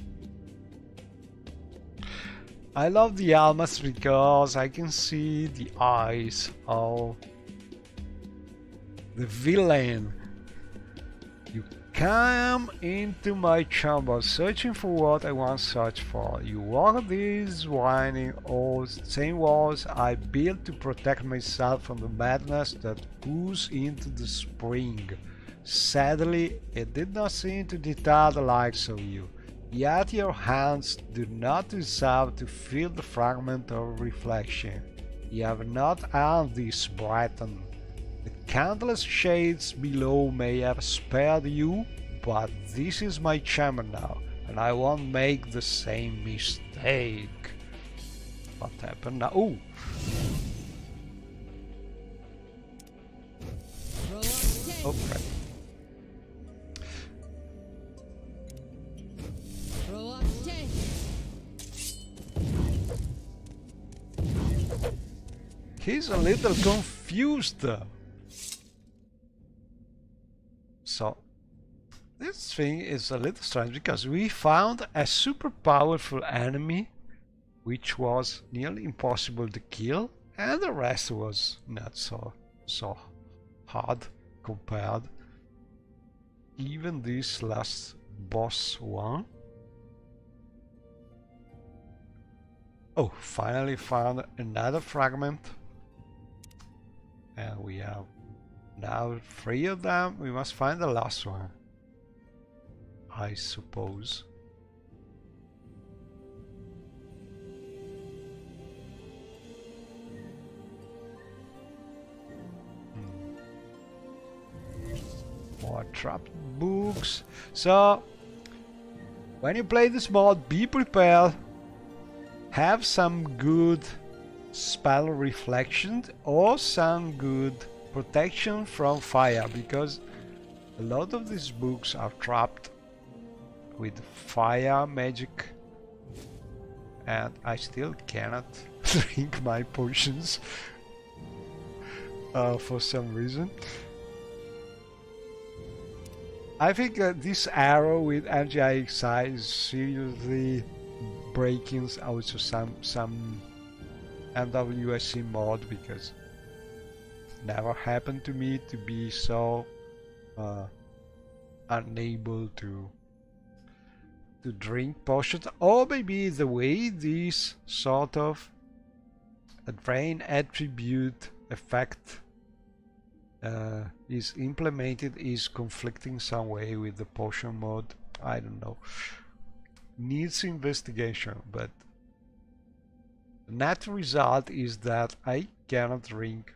I love the almas because I can see the eyes of the villain. You come into my chamber searching for what I once searched for. You walk these winding halls, same walls I built to protect myself from the madness that pours into the spring. Sadly, it did not seem to deter the likes of you. Yet your hands do not deserve to feel the fragment of reflection. You have not earned this, Brighton. The countless shades below may have spared you, but this is my chamber now, and I won't make the same mistake. What happened now? Ooh! Okay. He's a little confused. So this thing is a little strange because we found a super powerful enemy which was nearly impossible to kill, and the rest was not so hard compared. Even this last boss one. Oh, finally found another fragment. And we have now 3 of them. We must find the last one, I suppose. More trapped books. So, when you play this mod, be prepared. Have some good spell reflection or some good protection from fire, because a lot of these books are trapped with fire magic, and I still cannot drink my potions for some reason. I think this arrow with MGIXI is seriously breaking also some MWSC mod, because it never happened to me to be so unable to drink potions, or maybe the way this sort of a drain attribute effect is implemented is conflicting some way with the potion mod. I don't know. Needs investigation, but the net result is that I cannot drink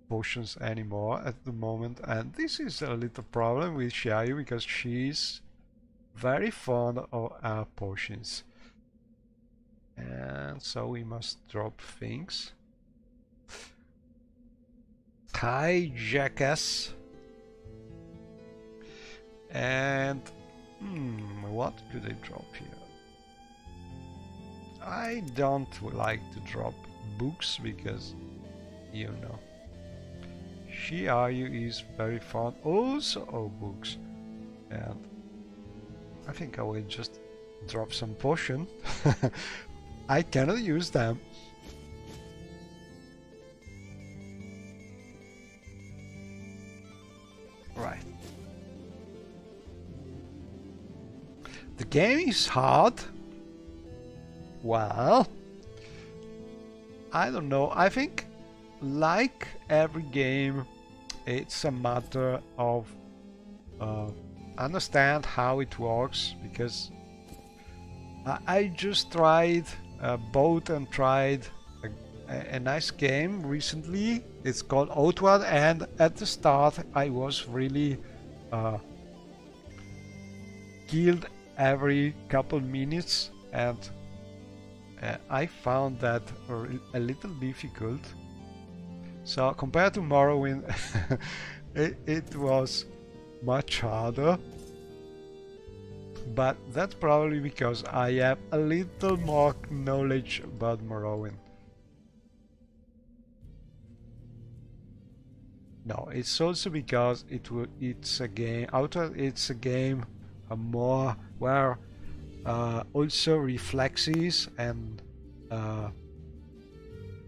potions anymore at the moment, and this is a little problem with Shai because she's very fond of our potions. And so we must drop things. Hi, jackass. And what could I drop here? I don't like to drop books because, you know, Shiayu is very fond also of books, and I think I will just drop some potion. I cannot use them. Right. game is hard. Well, I don't know. I think, like every game, it's a matter of understand how it works, because I just tried both and tried a nice game recently. It's called Outward, and at the start I was really killed every couple minutes, and I found that a little difficult. So compared to Morrowind, it was much harder. But that's probably because I have a little more knowledge about Morrowind. No, it's also because it's a game. It's a game more where also reflexes and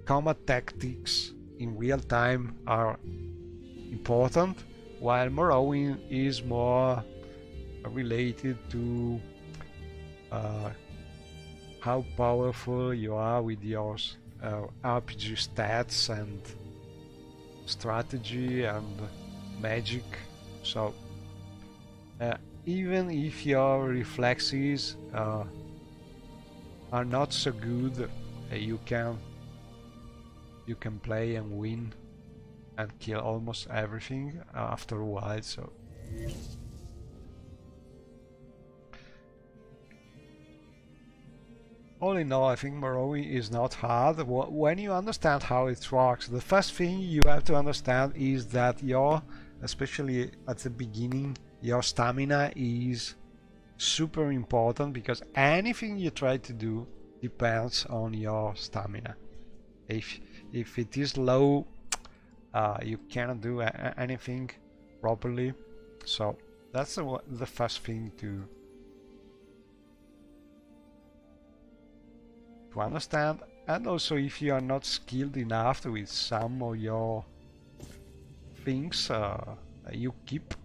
combat tactics in real time are important, while Morrowind is more related to how powerful you are with your RPG stats and strategy and magic. So even if your reflexes are not so good, you can play and win and kill almost everything after a while. So all in all, I think Morrowind is not hard. When you understand how it works, the first thing you have to understand is that especially at the beginning, your stamina is super important, because anything you try to do depends on your stamina. If it is low, you cannot do anything properly. So that's the first thing to understand. And also, if you are not skilled enough with some of your things, you keep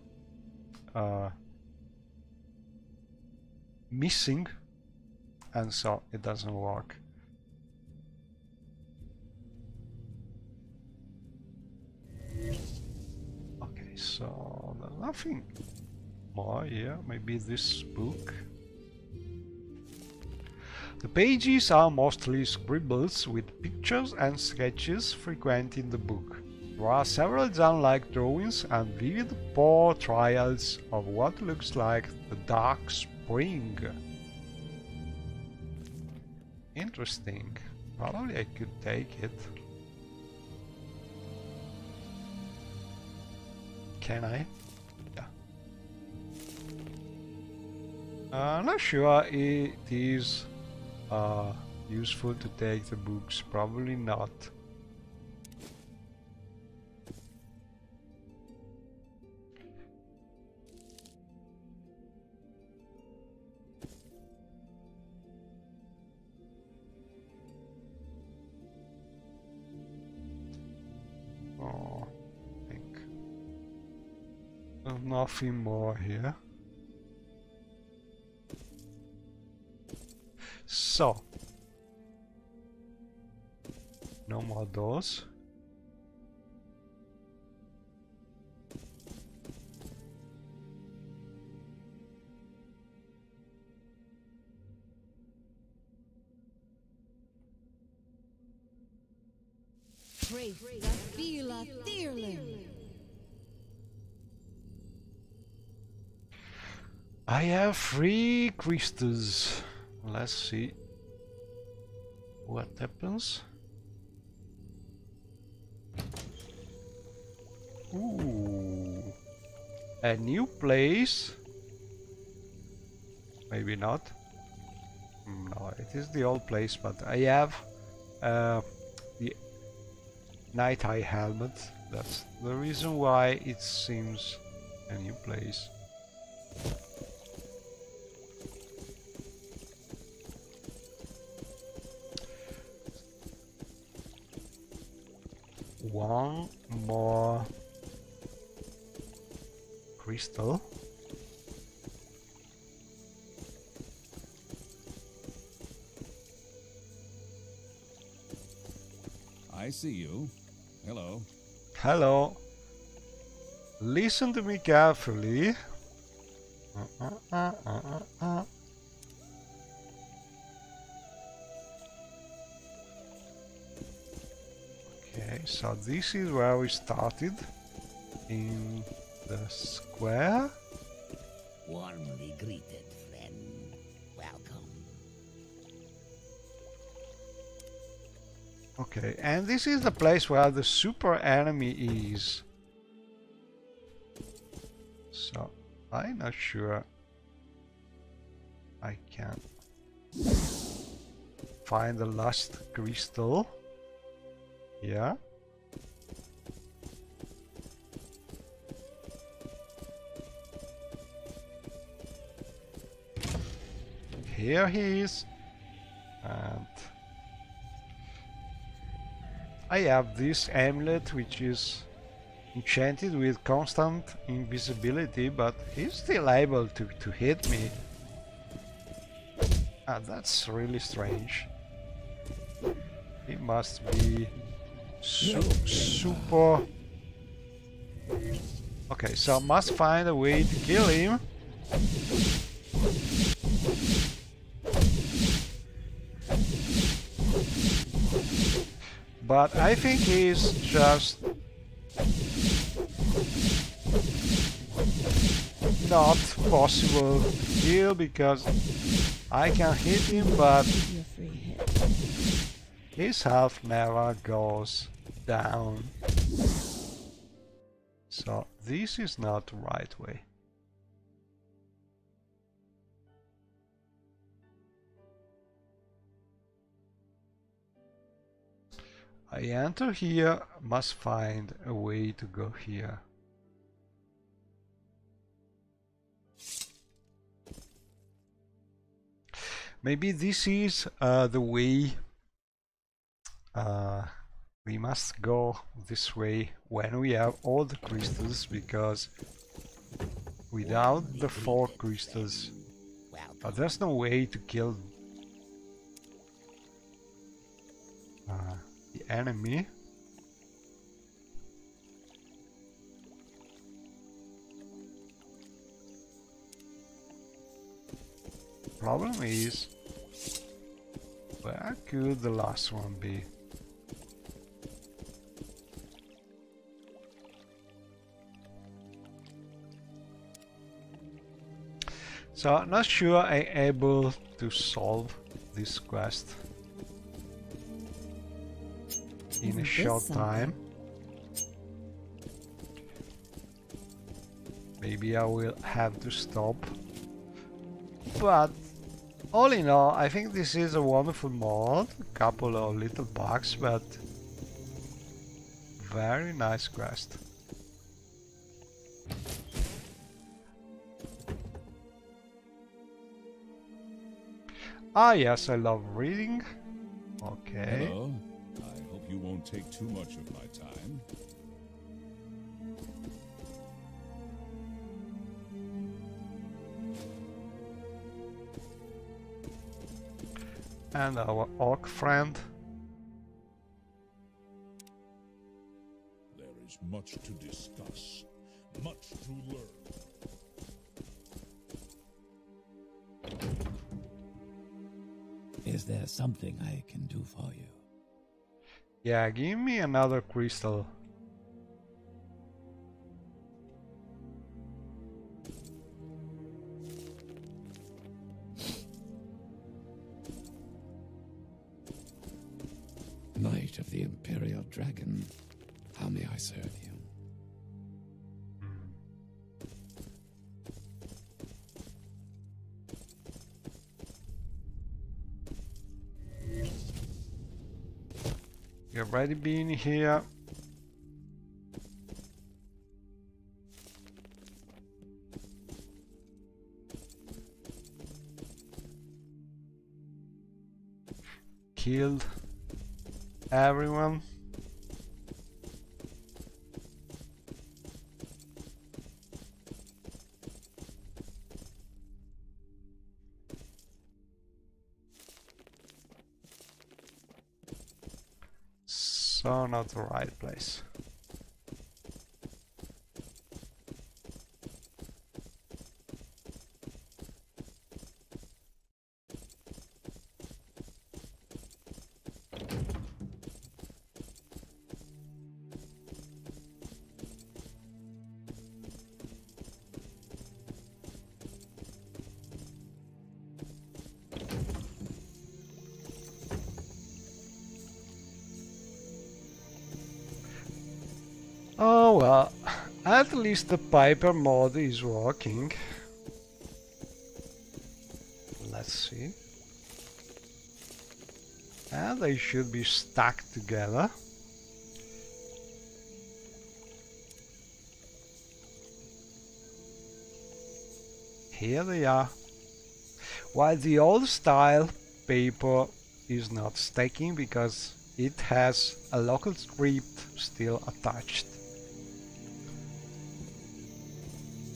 missing, and so it doesn't work. Okay, so there's nothing more here. Maybe this book. The pages are mostly scribbles with pictures and sketches frequent in the book. There are several exam-like drawings and vivid portrayals of what looks like the Dark Spring. Interesting. Probably I could take it. Can I? Yeah. I'm not sure it is useful to take the books. Probably not. Oh, I think there's nothing more here. So, no more doors. I have 3 crystals. Let's see what happens. Ooh, a new place. Maybe not. No, it is the old place, but I have the Night Eye helmet. That's the reason why it seems a new place. One more crystal. I see you. Hello. Hello. Listen to me carefully. Okay, so this is where we started, in the square. Warmly greeted, friend. Welcome. Okay, and this is the place where the super enemy is. So, I'm not sure I can find the last crystal. Yeah. Here he is. And I have this amulet which is enchanted with constant invisibility, but he's still able to hit me. Ah, that's really strange. He must be super... Okay, so I must find a way to kill him. But I think he's just not possible to kill because I can hit him, but his health never goes down. So this is not the right way. I enter here, must find a way to go here. Maybe this is the way we must go this way when we have all the crystals, because without the 4 crystals there's no way to kill the enemy. Problem is, where could the last one be? So I'm not sure I'm able to solve this quest in a short time. Maybe I will have to stop. But all in all, I think this is a wonderful mod. A couple of little bugs, but very nice quest. Ah yes, I love reading. Okay. Hello. I hope you won't take too much of my time. And our orc friend. There is much to discuss, much to learn. Is there something I can do for you? Yeah, give me another crystal. Knight of the Imperial Dragon, how may I serve you? You've already been here. Killed everyone. so not the right place. Oh well, at least the Piper mod is working. Let's see. And they should be stuck together. Here they are. While the old style paper is not stacking because it has a local script still attached.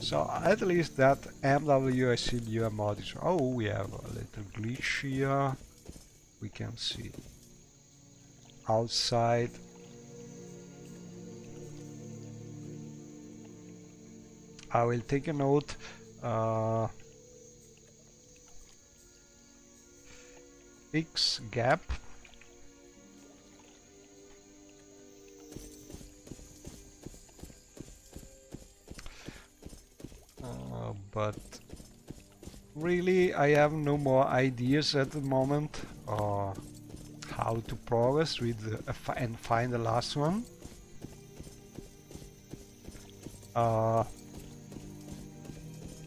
So at least that MWSCDU mod is... Oh, we have a little glitch here. We can see outside. I will take a note. Fix gap. But really I have no more ideas at the moment how to progress with and find the last one.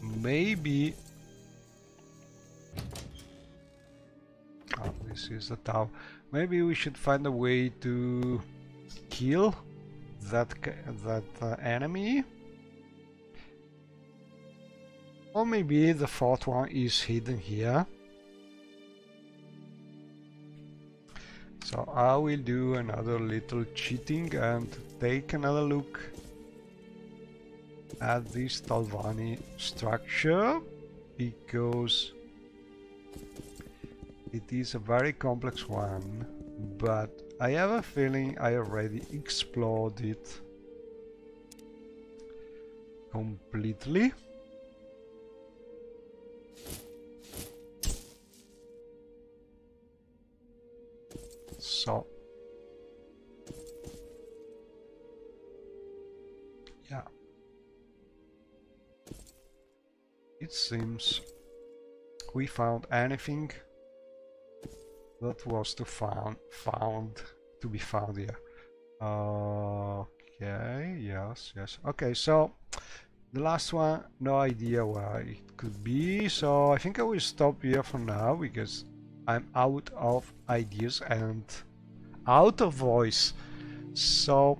Maybe this is the tower. Maybe we should find a way to kill that enemy. Or maybe the fourth one is hidden here. So I will do another little cheating and take another look at this Talvani structure, because it is a very complex one, but I have a feeling I already explored it completely. So yeah, it seems we found anything that was to be found here. Okay, yes. Okay, so the last one, no idea where it could be, so I think I will stop here for now because I'm out of ideas and out of voice. So,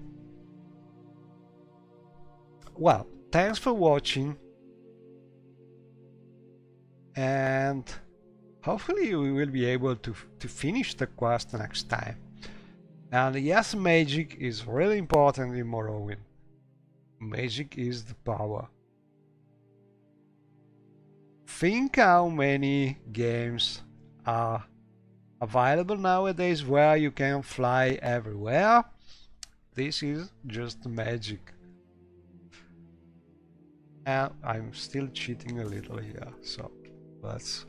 well, thanks for watching, and hopefully we will be able to finish the quest next time. And yes, magic is really important in Morrowind. Magic is the power. Think how many games are available nowadays where you can fly everywhere. This is just magic. And I'm still cheating a little here, so let's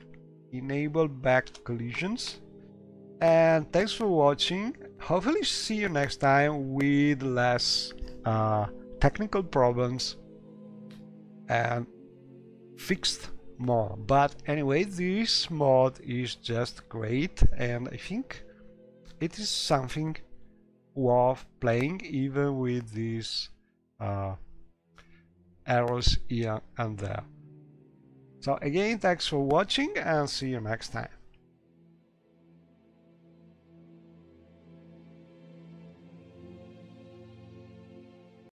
enable back collisions. And thanks for watching. Hopefully see you next time with less technical problems and fixed more. But anyway, this mod is just great, and I think it is something worth playing even with these errors here and there. So again, thanks for watching and see you next time.